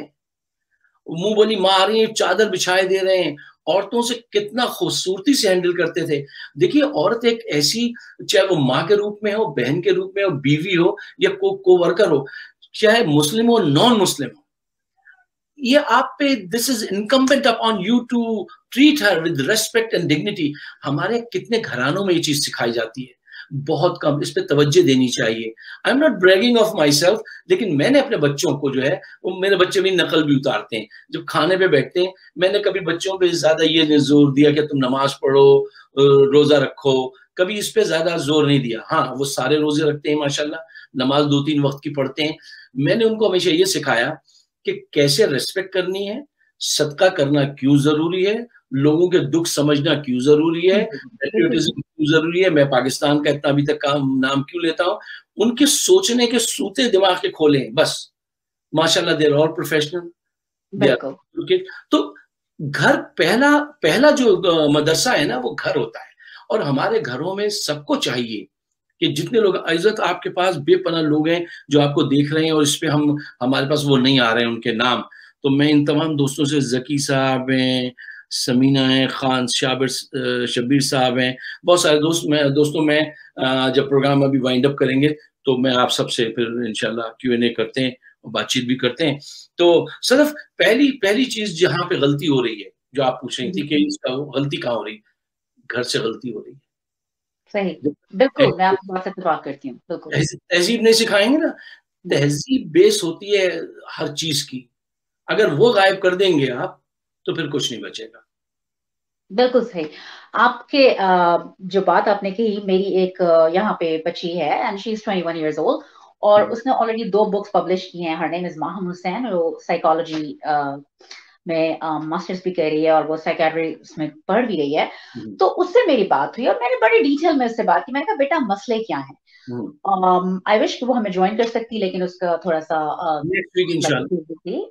Speaker 2: मुंह बोली माँ आ रही है, चादर बिछाए दे रहे हैं, औरतों से कितना खूबसूरती से हैंडल करते थे। देखिए औरत एक ऐसी, चाहे वो माँ के रूप में हो, बहन के रूप में हो, बीवी हो या कोवर्कर हो, चाहे मुस्लिम हो नॉन मुस्लिम हो, ये आप पे, this is incumbent upon you to treat her with respect and dignity. हमारे कितने घरानों में ये चीज सिखाई जाती है, बहुत कम, इस पे तवज्जो देनी चाहिए। I am not bragging of my self, लेकिन मैंने अपने बच्चों को जो है, वो मेरे बच्चे भी नकल भी उतारते हैं जब खाने पे बैठते हैं। मैंने कभी बच्चों पे ज्यादा ये नहीं जोर दिया कि तुम नमाज पढ़ो, रोजा रखो, कभी इस पे ज्यादा जोर नहीं दिया। हाँ, वो सारे रोजे रखते हैं माशाल्लाह, नमाज 2-3 वक्त की पढ़ते हैं। मैंने उनको हमेशा ये सिखाया कि कैसे रेस्पेक्ट करनी है, सदका करना क्यों जरूरी है, लोगों के दुख समझना क्यों जरूरी है, पेट्रियटिज्म क्यों जरूरी है, मैं पाकिस्तान का इतना अभी तक का नाम क्यों लेता हूँ। उनके सोचने के सूते दिमाग के खोलें बस। माशाल्लाह देयर ऑल प्रोफेशनल, देयर। तो घर, पहला पहला जो मदरसा है ना, वो घर होता है। और हमारे घरों में सबको चाहिए कि जितने लोग, इज्जत आपके पास बेपनाह लोग हैं जो आपको देख रहे हैं, और इस पे हमारे पास वो नहीं आ रहे हैं उनके नाम, तो मैं इन तमाम दोस्तों से, जकी साहब हैं, समीना है, खान शबीर साहब हैं, बहुत सारे दोस्तों में जब प्रोग्राम अभी वाइंड अप करेंगे तो मैं आप सबसे फिर इंशाल्लाह Q&A करते हैं और बातचीत भी करते हैं। तो सिर्फ पहली चीज जहाँ पे गलती हो रही है, जो आप पूछ रही थी कि इसका गलती कहाँ हो रही है, घर से गलती हो रही है।
Speaker 1: सही, बिल्कुल, मैं आपकी बात से इत्तेफाक करती हूँ, बिल्कुल।
Speaker 2: तहजीब नहीं सिखाएंगे ना, तहजीब बेस होती है हर चीज की, अगर वो गायब कर देंगे आप तो फिर कुछ नहीं बचेगा।
Speaker 1: बिल्कुल सही। आपके जो बात आपने कही, मेरी एक यहाँ पे बच्ची है and she is 21 years old, और उसने ऑलरेडी 2 बुक्स पब्लिश की हैं। Her name is Maham Hussain, वो साइकोलॉजी में मास्टर्स भी कर रही है और वो साइकेट्री में पढ़ भी रही है। तो उससे मेरी बात हुई और मैंने बड़ी डिटेल में उससे बात की। मैंने कहा बेटा मसले क्या हैं? आई विश कि वो हमें ज्वाइन कर सकती, लेकिन उसका थोड़ा सा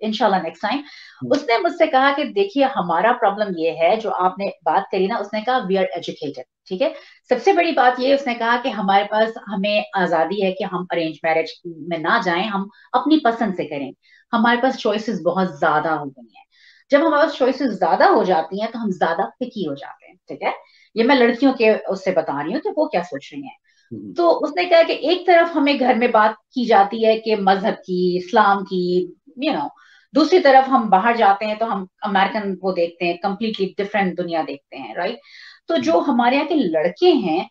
Speaker 1: इंशाल्लाह नेक्स्ट टाइम। उसने मुझसे कहा कि देखिए हमारा प्रॉब्लम ये है, जो आपने बात करी ना, उसने कहा वी आर एजुकेटेड, ठीक है। सबसे बड़ी बात ये, उसने कहा कि हमारे पास, हमें आजादी है कि हम अरेंज मैरिज में ना जाएं, हम अपनी पसंद से करें। हमारे पास चॉइसेस बहुत ज्यादा हो गई हैं। जब हमारे पास चॉइसेस ज्यादा हो जाती हैं तो हम ज्यादा पिकी हो जाते हैं, ठीक है। ये मैं लड़कियों के उससे बता रही हूँ कि वो क्या सोच रही हैं। तो उसने कहा कि एक तरफ हमें घर में बात की जाती है कि मजहब की, इस्लाम की, दूसरी तरफ हम बाहर जाते हैं तो हम अमेरिकन वो देखते हैं, कंप्लीटली डिफरेंट दुनिया देखते हैं, राइट। तो जो हमारे यहाँ के लड़के हैं,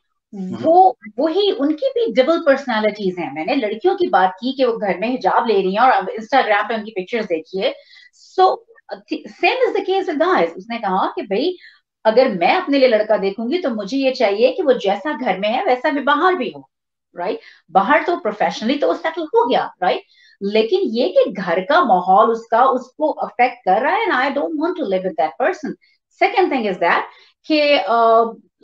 Speaker 1: वही उनकी भी डबल पर्सनालिटीज हैं। मैंने लड़कियों की बात की कि वो घर में हिजाब ले रही हैं और इंस्टाग्राम पे उनकी पिक्चर्स देखिए। So same is the case with guys. उसने कहा कि भाई अगर मैं अपने लिए लड़का देखूंगी तो मुझे ये चाहिए कि वो जैसा घर में है वैसा भी बाहर भी हो, राइट। बाहर तो प्रोफेशनली तो वो सेटल हो गया, राइट, लेकिन ये कि घर का माहौल उसका उसको अफेक्ट कर रहा है, and I don't want to live with that person. Second thing is that कि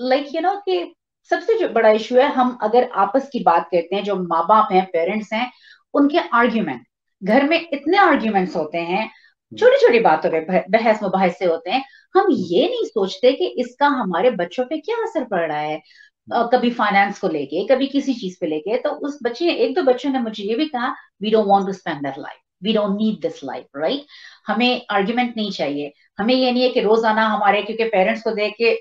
Speaker 1: लाइक कि सबसे जो बड़ा इशू है, हम अगर आपस की बात करते हैं, जो माँ बाप हैं, पेरेंट्स हैं, उनके आर्ग्यूमेंट, घर में इतने आर्ग्यूमेंट्स होते हैं, छोटी छोटी बातों पे बहस मुबाहिसे होते हैं। हम ये नहीं सोचते कि इसका हमारे बच्चों पे क्या असर पड़ रहा है। कभी फाइनेंस को लेके, कभी किसी चीज पे लेके। तो उस बच्चे, एक दो बच्चों ने मुझे ये भी कहा, we don't want to spend that life, we don't need this life, right. हमें आर्ग्यूमेंट नहीं चाहिए। हमें ये नहीं है कि रोजाना हमारे, क्योंकि पेरेंट्स को देख के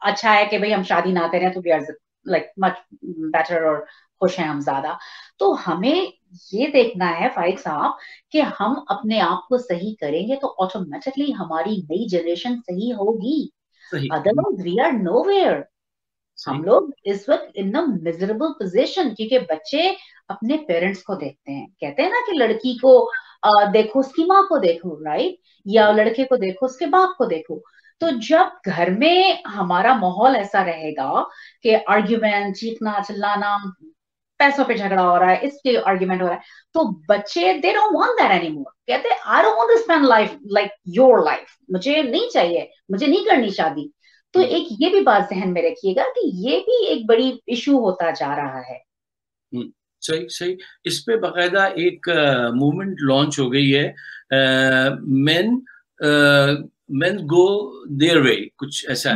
Speaker 1: अच्छा है कि भाई हम शादी ना करें तो we are like much better, और खुश हैं हम ज्यादा। तो हमें ये देखना है फाइक साहब कि हम अपने आप को सही करेंगे तो ऑटोमेटिकली हमारी नई जनरेशन सही होगी। Otherwise we are nowhere. हम लोग इस वक्त इन अ मिजरेबल पोजीशन, क्योंकि बच्चे अपने पेरेंट्स को देखते हैं। कहते हैं ना कि लड़की को देखो उसकी माँ को देखो, राइट, या लड़के को देखो उसके बाप को देखो। तो जब घर में हमारा माहौल ऐसा रहेगा कि आर्ग्यूमेंट, चीखना चिल्लाना, पैसों पे झगड़ा हो रहा है, इसके आर्ग्यूमेंट हो रहा है, तो बच्चे they don't want that anymore. कहते हैं I don't want to spend life like your life, मुझे नहीं चाहिए, मुझे नहीं करनी शादी। तो एक ये भी बात जहन में रखिएगा कि ये भी एक बड़ी इशू होता जा रहा है।
Speaker 2: सही सही। इस पे बाकायदा एक मूवमेंट लॉन्च हो गई है, मेन गो देयर वे, कुछ ऐसा।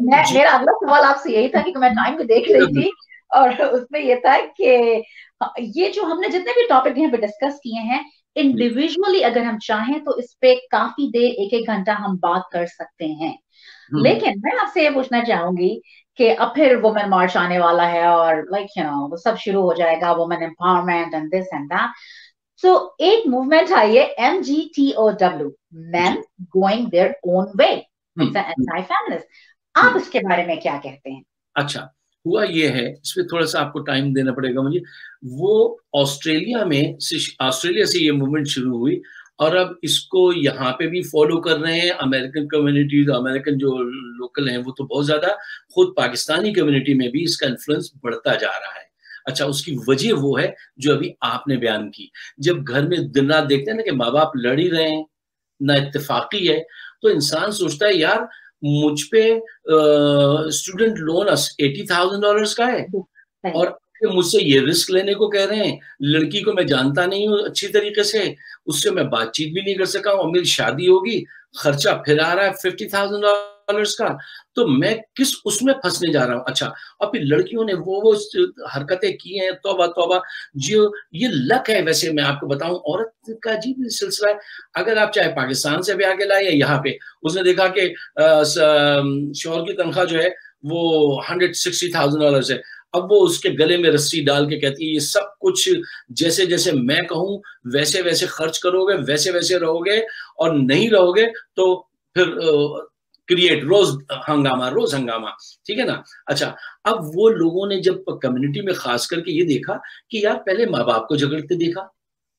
Speaker 1: मेरा अगला सवाल आपसे यही था कि मैं टाइम पे देख रही थी, और उसमें ये था कि ये जो हमने जितने भी टॉपिक यहाँ पे डिस्कस किए हैं, इंडिविजुअली अगर हम चाहें तो इस पे काफी देर, एक एक घंटा हम बात कर सकते हैं। लेकिन मैं आपसे ये पूछना चाहूंगी कि अब फिर वुमेन मार्च आने वाला है, और वो सब शुरू हो जाएगा, women empowerment and this and that. So एक मूवमेंट आई है, MGTOW, men going their own way, it's an anti-feminist। आप इसके बारे में क्या कहते हैं?
Speaker 2: अच्छा, हुआ ये है, इसमें थोड़ा सा आपको टाइम देना पड़ेगा मुझे। वो ऑस्ट्रेलिया से ये मूवमेंट शुरू हुई, और अब इसको यहाँ पे भी फॉलो कर रहे हैं अमेरिकन कम्युनिटी, अमेरिकन जो लोकल हैं वो तो बहुत ज्यादा, खुद पाकिस्तानी कम्युनिटी में भी इसका इन्फ्लुएंस बढ़ता जा रहा है। अच्छा, उसकी वजह वो है जो अभी आपने बयान की। जब घर में दिन रात देखते हैं ना कि माँ बाप लड़ ही रहे हैं, ना इत्तेफाकी है, तो इंसान सोचता है यार मुझ पे स्टूडेंट लोन $80,000 का है, और मुझसे ये रिस्क लेने को कह रहे हैं। लड़की को मैं जानता नहीं हूँ अच्छी तरीके से, उससे मैं बातचीत भी नहीं कर सका हूँ, मेरी शादी होगी, खर्चा फिर आ रहा है $50,000 का, तो मैं किस उसमें फंसने जा रहा हूँ। अच्छा, और फिर लड़कियों ने वो हरकतें की हैं, तौबा तौबा। जो ये लक है, वैसे मैं आपको बताऊं, औरत का अजीब सिलसिला है। अगर आप चाहे पाकिस्तान से भी आगे लाए या यहाँ पे, उसने देखा कि शौहर की तनख्वाह जो है वो $160,000 है, अब वो उसके गले में रस्सी डाल के कहती है ये सब कुछ जैसे जैसे मैं कहूँ वैसे वैसे खर्च करोगे, वैसे वैसे रहोगे, और नहीं रहोगे तो फिर क्रिएट रोज हंगामा, ठीक है ना। अच्छा, अब वो लोगों ने जब कम्युनिटी में खास करके ये देखा कि यार पहले माँ बाप को झगड़ते देखा,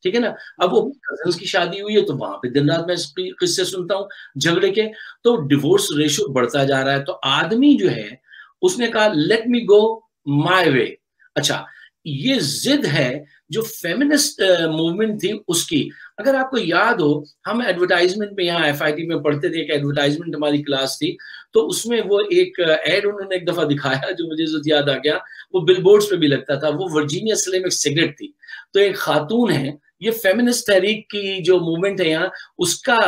Speaker 2: ठीक है ना, अब वो कजन्स की शादी हुई है तो वहां पे दिन रात मैं किस्से सुनता हूँ झगड़े के, तो डिवोर्स रेशियो बढ़ता जा रहा है। तो आदमी जो है उसने कहा let me go my way. अच्छा, ये जिद है जो फेमिनिस्ट मूवमेंट थी उसकी। अगर आपको याद हो, हम एडवर्टाइजमेंट में यहाँ FIT में पढ़ते थे, एक एडवर्टाइजमेंट हमारी क्लास थी, तो उसमें वो एक एड उन्होंने एक दफा दिखाया जो मुझे याद आ गया, वो बिलबोर्ड्स पे भी लगता था, वो वर्जीनिया स्लिम एक सिगरेट थी। तो एक खातून है, ये फेमिनिस्ट तहरीक की जो मूवमेंट है यहाँ, उसका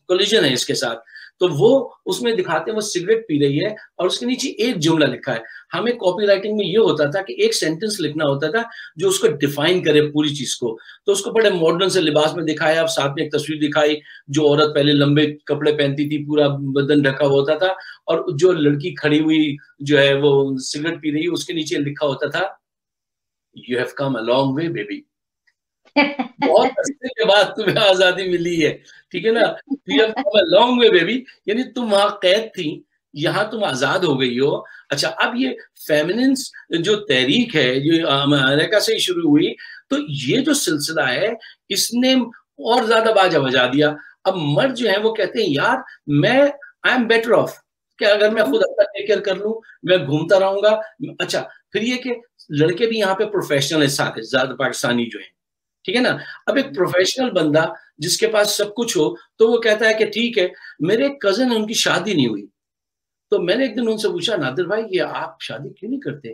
Speaker 2: कोलिजन है इसके साथ। तो वो उसमें दिखाते हैं वो सिगरेट पी रही है, और उसके नीचे एक जुमला लिखा है। हमें कॉपी राइटिंग में ये होता था कि एक सेंटेंस लिखना होता था जो उसको डिफाइन करे पूरी चीज को। तो उसको बड़े मॉडर्न से लिबास में दिखाया, अब साथ में एक तस्वीर दिखाई, जो औरत पहले लंबे कपड़े पहनती थी, पूरा बदन ढका हुआ होता था, और जो लड़की खड़ी हुई जो है वो सिगरेट पी रही है, उसके नीचे लिखा होता था you have come a long way baby. बहुत अरसे के बाद तुम्हें आजादी मिली है, ठीक है ना, you have come a long way baby, यानी तुम वहां कैद थी, यहाँ तुम आजाद हो गई हो। अच्छा, अब ये फेमिनिस्ट जो तहरीक है जो अमेरिका से शुरू हुई, तो ये जो सिलसिला है इसने और ज्यादा बाजा बजा दिया। अब मर्द जो है वो कहते हैं यार मैं आई एम बेटर ऑफ, क्या अगर मैं खुद अपना टेक केयर कर लूं, मैं घूमता रहूंगा। अच्छा, फिर ये कि लड़के भी यहाँ पे प्रोफेशनल है सारे, ज्यादा पाकिस्तानी जो है, ठीक है ना। अब एक प्रोफेशनल बंदा जिसके पास सब कुछ हो, तो वो कहता है कि ठीक है, मेरे एक कजन है उनकी शादी नहीं हुई, तो मैंने एक दिन उनसे पूछा नादिर भाई ये आप शादी क्यों नहीं करते?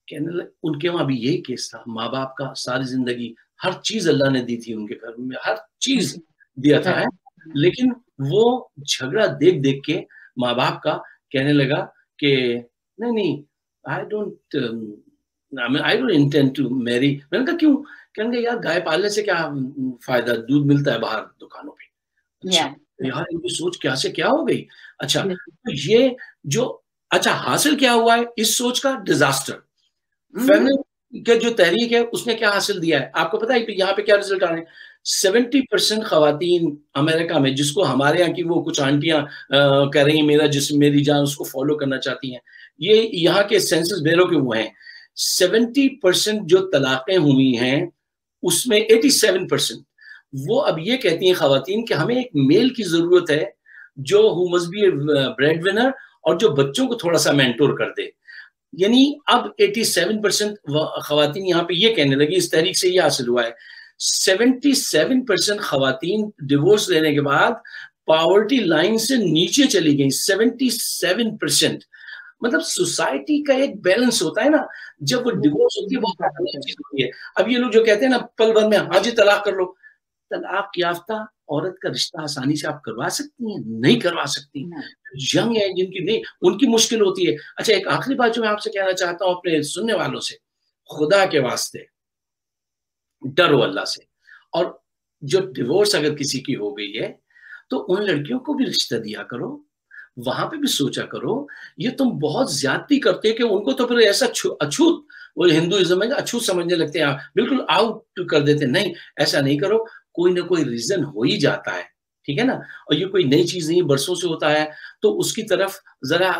Speaker 2: कहने लगे उनके वहां भी यही केस था, माँ बाप का सारी जिंदगी हर चीज अल्लाह ने दी थी, उनके घर में हर चीज दिया था है, लेकिन वो झगड़ा देख देख के माँ बाप का कहने लगा कि नहीं नहीं I don't intend to marry. मैंने कहा क्यों? कहने यार गाय पालने से क्या फायदा, दूध मिलता है बाहर दुकानों पे। अच्छा, यार इनकी सोच क्या से क्या हो गई। अच्छा, तो ये जो अच्छा हासिल क्या हुआ है इस सोच का? डिजास्टर। फेमिनिज्म के जो तहरीक है उसने क्या हासिल दिया है आपको पता है? यहाँ पे क्या रिजल्ट आ रहे हैं? 70% खवातीन अमेरिका में, जिसको हमारे यहाँ की वो कुछ आंटियां कह रही हैं मेरा जिस्म मेरी जान, उसको फॉलो करना चाहती हैं, ये यहाँ के सेंसस ब्यूरो के हुए हैं। 70% जो तलाकें हुई हैं उसमें 87% वो अब ये कहती हैं खवातीन कि हमें एक मेल की जरूरत है जो who must be bread winner और जो बच्चों को थोड़ा सा मेंटोर कर दे। यानी अब 87% खवातीन यहाँ पे ये कहने लगी, इस तहरीक से ये हासिल हुआ है। 77% खवातीन डिवोर्स लेने के बाद पॉवर्टी लाइन से नीचे चली गई। 77%। मतलब सोसाइटी का एक बैलेंस होता है ना, जब वो डिवोर्स होती है बहुत अलग चीज होती है। अब ये लोग जो कहते हैं ना पल भर में हाँ जी तलाक कर लो, तलाक याफ्ता औरत का रिश्ता आसानी से आप करवा सकती हैं? नहीं करवा सकती।
Speaker 1: नहीं।
Speaker 2: यंग है जिनकी नहीं, उनकी मुश्किल होती है। अच्छा, एक आखिरी बात जो मैं आपसे कहना चाहता हूँ अपने सुनने वालों से, खुदा के वास्ते डरो अल्लाह से। और जो डिवोर्स अगर किसी की हो गई है, तो उन लड़कियों को भी रिश्ता दिया करो, वहाँ पे भी सोचा करो। ये तुम बहुत ज़्यादती करते हो कि उनको तो फिर ऐसा अछूत, वो हिंदुइज़्म में अछूत समझने लगते हैं, बिल्कुल आउट कर देते हैं। नहीं, ऐसा नहीं करो, कोई ना कोई रीज़न हो ही जाता है, ठीक है ना? और ये कोई नई चीज़ नहीं है, बरसों से होता है, तो उसकी तरफ ज़रा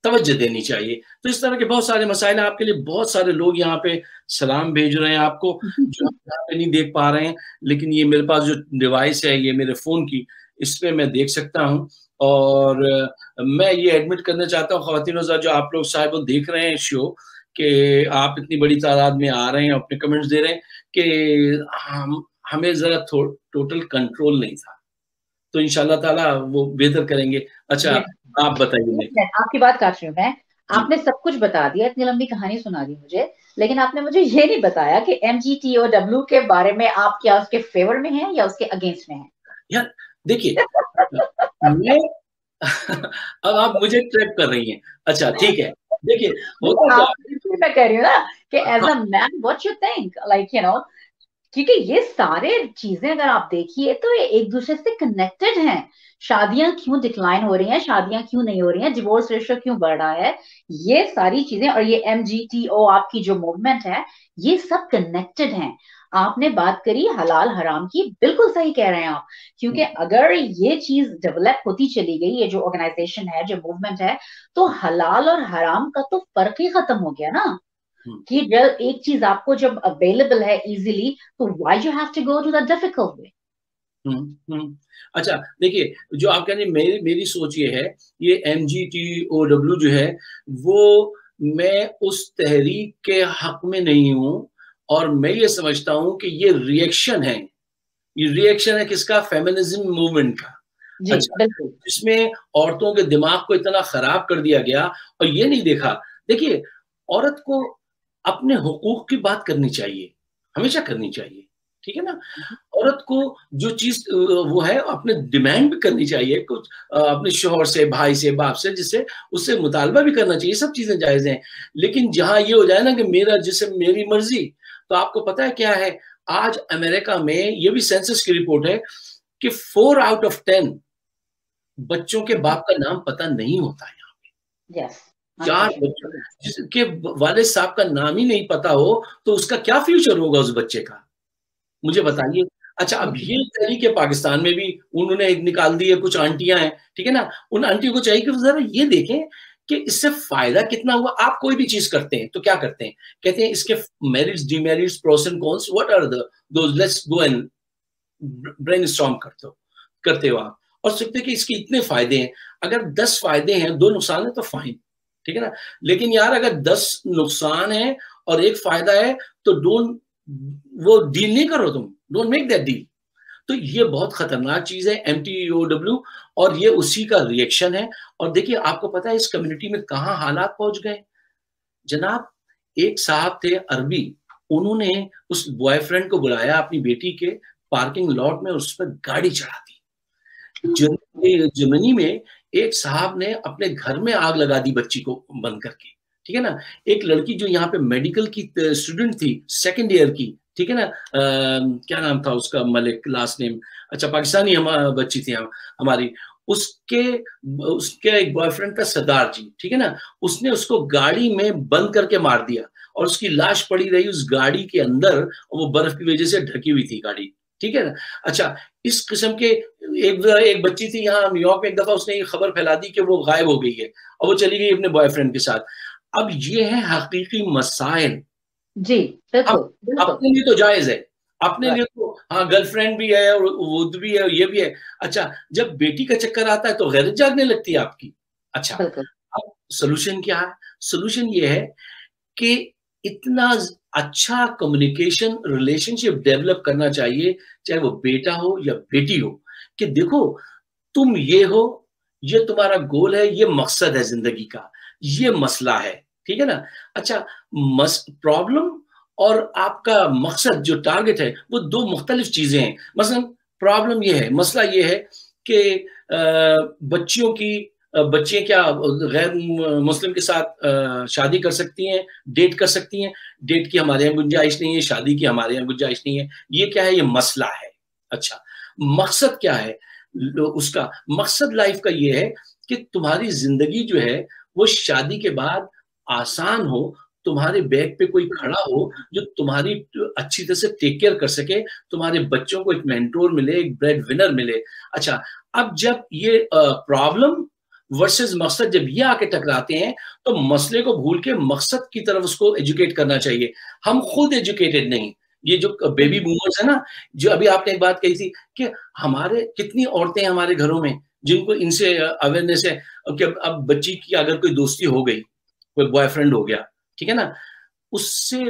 Speaker 2: तवज्जो देनी चाहिए। तो इस तरह के बहुत सारे मसाइल हैं आपके लिए, बहुत सारे लोग यहाँ पे सलाम भेज रहे हैं आपको, जो आप यहाँ पे नहीं देख पा रहे हैं, लेकिन ये मेरे पास जो डिवाइस है, ये मेरे फ़ोन की, इसपे मैं देख सकता हूँ। और मैं ये एडमिट करना चाहता हूँ ख़वातीन हज़रात, जो आप लोग शायद वो देख रहे हैं शो, कि आप इतनी बड़ी तादाद में आ रहे हैं, अपने कमेंट्स दे रहे हैं, कि हमें ज़रा टोटल कंट्रोल नहीं था। तो इंशाअल्लाह ताला वो बेहतर करेंगे। अच्छा, आप बताइए।
Speaker 1: आपकी बात काट रही हूँ मैं।
Speaker 2: जी।
Speaker 1: आपने सब कुछ बता दिया, इतनी लंबी कहानी सुना दी मुझे, लेकिन आपने मुझे ये नहीं बताया कि MGTOW के बारे में आप क्या उसके फेवर में हैं या उसके अगेंस्ट में हैं?
Speaker 2: यार देखिए, मैं अब आप मुझे ट्रैप कर रही हैं। अच्छा ठीक है, देखिए होता क्या
Speaker 1: आप, इसलिए मैं कह रही हूँ ना कि
Speaker 2: है।
Speaker 1: एज
Speaker 2: हाँ,
Speaker 1: a man what you think, like क्योंकि ये सारे चीजें अगर आप देखिए तो ये एक दूसरे से कनेक्टेड हैं। शादियां क्यों डिक्लाइन हो रही हैं, शादियां क्यों नहीं हो रही हैं, डिवोर्स रेशियो क्यों बढ़ रहा है, ये सारी चीजें, और ये MGTO आपकी जो मूवमेंट है, ये सब कनेक्टेड हैं। आपने बात करी हलाल हराम की, बिल्कुल सही कह रहे हैं आप, क्योंकि अगर ये चीज डेवलप होती चली गई, ये जो ऑर्गेनाइजेशन है, जो मूवमेंट है, तो हलाल और हराम का तो फर्क ही खत्म हो गया ना। कि जब एक चीज आपको जब अवेलेबल है इजीली, तो why you have to go to the difficult way?
Speaker 2: अच्छा देखिए, जो आप कह रहे हैं, मेरी मेरी सोच ये है, ये MGTOW जो है, वो मैं उस तहरीक के हक में नहीं हूँ, और मैं ये समझता हूँ कि ये रिएक्शन है। ये रिएक्शन है किसका? फेमिनिज्म मूवमेंट का।
Speaker 1: जी
Speaker 2: अच्छा,
Speaker 1: बिल्कुल।
Speaker 2: जिसमें औरतों के दिमाग को इतना खराब कर दिया गया, और ये नहीं देखा। देखिए, औरत को अपने हुकूक की बात करनी चाहिए, हमेशा करनी चाहिए, ठीक है ना? औरत को जो चीज़ वो है, अपने डिमांड भी करनी चाहिए कुछ, अपने शौहर से, भाई से, बाप से, जिससे उससे मुतालबा भी करना चाहिए, सब चीज़ें जायज़ हैं। लेकिन जहाँ ये हो जाए ना कि मेरा जिस्म मेरी मर्ज़ी, तो आपको पता है क्या है? आज अमेरिका में ये भी सेंसस की रिपोर्ट है कि 4 आउट ऑफ 10 बच्चों के बाप का नाम पता नहीं होता है।
Speaker 1: यस,
Speaker 2: 4 बच्चों, जिसके वालिद साहब का नाम ही नहीं पता हो, तो उसका क्या फ्यूचर होगा उस बच्चे का? मुझे बताइए। अच्छा, अब ये तहरीक है, पाकिस्तान में भी उन्होंने एक निकाल दी है, कुछ आंटियाँ हैं, ठीक है ना? उन आंटियों को चाहिए कि ज़रा ये देखें कि इससे फ़ायदा कितना हुआ। आप कोई भी चीज़ करते हैं, तो क्या करते हैं? कहते हैं इसके merits, demerits, pros and cons, what are those, let's go and brainstorm करते हो आप, और सोचते हैं कि इसके इतने फ़ायदे हैं। अगर 10 फ़ायदे हैं, 2 नुकसान है, तो फाइन, ठीक है ना? लेकिन यार अगर 10 नुकसान है और 1 फ़ायदा है, तो डोंट, वो डील नहीं करो तुम, डोंट मेक दैट डील। तो ये बहुत खतरनाक चीज़ है MTOW, और ये उसी का रिएक्शन है। और देखिए, आपको पता है इस कम्युनिटी में कहाँ हालात पहुँच गए? जनाब, एक साहब थे अरबी, उन्होंने उस बॉयफ्रेंड को बुलाया अपनी बेटी के, पार्किंग लॉट में उस पर गाड़ी चढ़ा दी। जर्मनी में एक साहब ने अपने घर में आग लगा दी बच्ची को बंद करके, ठीक है ना? एक लड़की जो यहाँ पे मेडिकल की स्टूडेंट थी, सेकंड ईयर की, ठीक है ना? क्या नाम था उसका, मलिक लास्ट नेम। अच्छा, पाकिस्तानी बच्ची थी हमारी। उसके उसके एक बॉयफ्रेंड था सरदार जी, ठीक है ना? उसने उसको गाड़ी में बंद करके मार दिया, और उसकी लाश पड़ी रही उस गाड़ी के अंदर, और वो बर्फ की वजह से ढकी हुई थी गाड़ी, ठीक है ना? अच्छा, इस किस्म के एक बच्ची थी यहाँ न्यूयॉर्क में, एक दफा उसने ये खबर फैला दी कि वो गायब हो गई है, और वो चली गई अपने बॉयफ्रेंड के साथ। अब ये है हकीकी मसाइल।
Speaker 1: जी
Speaker 2: अब
Speaker 1: बिल्कुल बिल्कुल।
Speaker 2: अपने लिए तो जायज है, अपने
Speaker 1: राइट।
Speaker 2: लिए तो हाँ, गर्लफ्रेंड भी है, और वो भी है, ये भी है। अच्छा, जब बेटी का चक्कर आता है तो गैरत जागने लगती है आपकी। अच्छा,
Speaker 1: बिल्कुल।
Speaker 2: अब सोल्यूशन क्या है? सोल्यूशन ये है कि इतना अच्छा कम्युनिकेशन रिलेशनशिप डेवलप करना चाहिए, चाहे वो बेटा हो या बेटी हो, कि देखो तुम ये हो, ये तुम्हारा गोल है, ये मकसद है जिंदगी का, ये मसला है, ठीक है ना? अच्छा, प्रॉब्लम और आपका मकसद जो टारगेट है, वो 2 मुख्तलिफ चीजें हैं। मसलन प्रॉब्लम ये है, मसला ये है कि बच्चे क्या गैर मुस्लिम के साथ शादी कर सकती हैं, डेट कर सकती हैं? डेट की हमारे यहाँ गुंजाइश नहीं है, शादी की हमारे यहाँ गुंजाइश नहीं है। ये क्या है? ये मसला है। अच्छा, मकसद क्या है उसका? मकसद लाइफ का ये है कि तुम्हारी जिंदगी जो है वो शादी के बाद आसान हो, तुम्हारे बैक पे कोई खड़ा हो जो तुम्हारी अच्छी तरह से टेक केयर कर सके, तुम्हारे बच्चों को एक मेंटोर मिले, एक ब्रेड विनर मिले। अच्छा, अब जब ये प्रॉब्लम वर्सेस मकसद जब ये आके टकराते हैं तो मसले को भूल के मकसद की तरफ उसको एजुकेट करना चाहिए। हम खुद एजुकेटेड नहीं। ये जो बेबी बूमर्स है ना, जो अभी आपने एक बात कही थी कि हमारे कितनी औरतें हमारे घरों में जिनको इनसे अवेयरनेस है कि अब बच्ची की अगर कोई दोस्ती हो गई, कोई बॉयफ्रेंड हो गया, ठीक है ना, उससे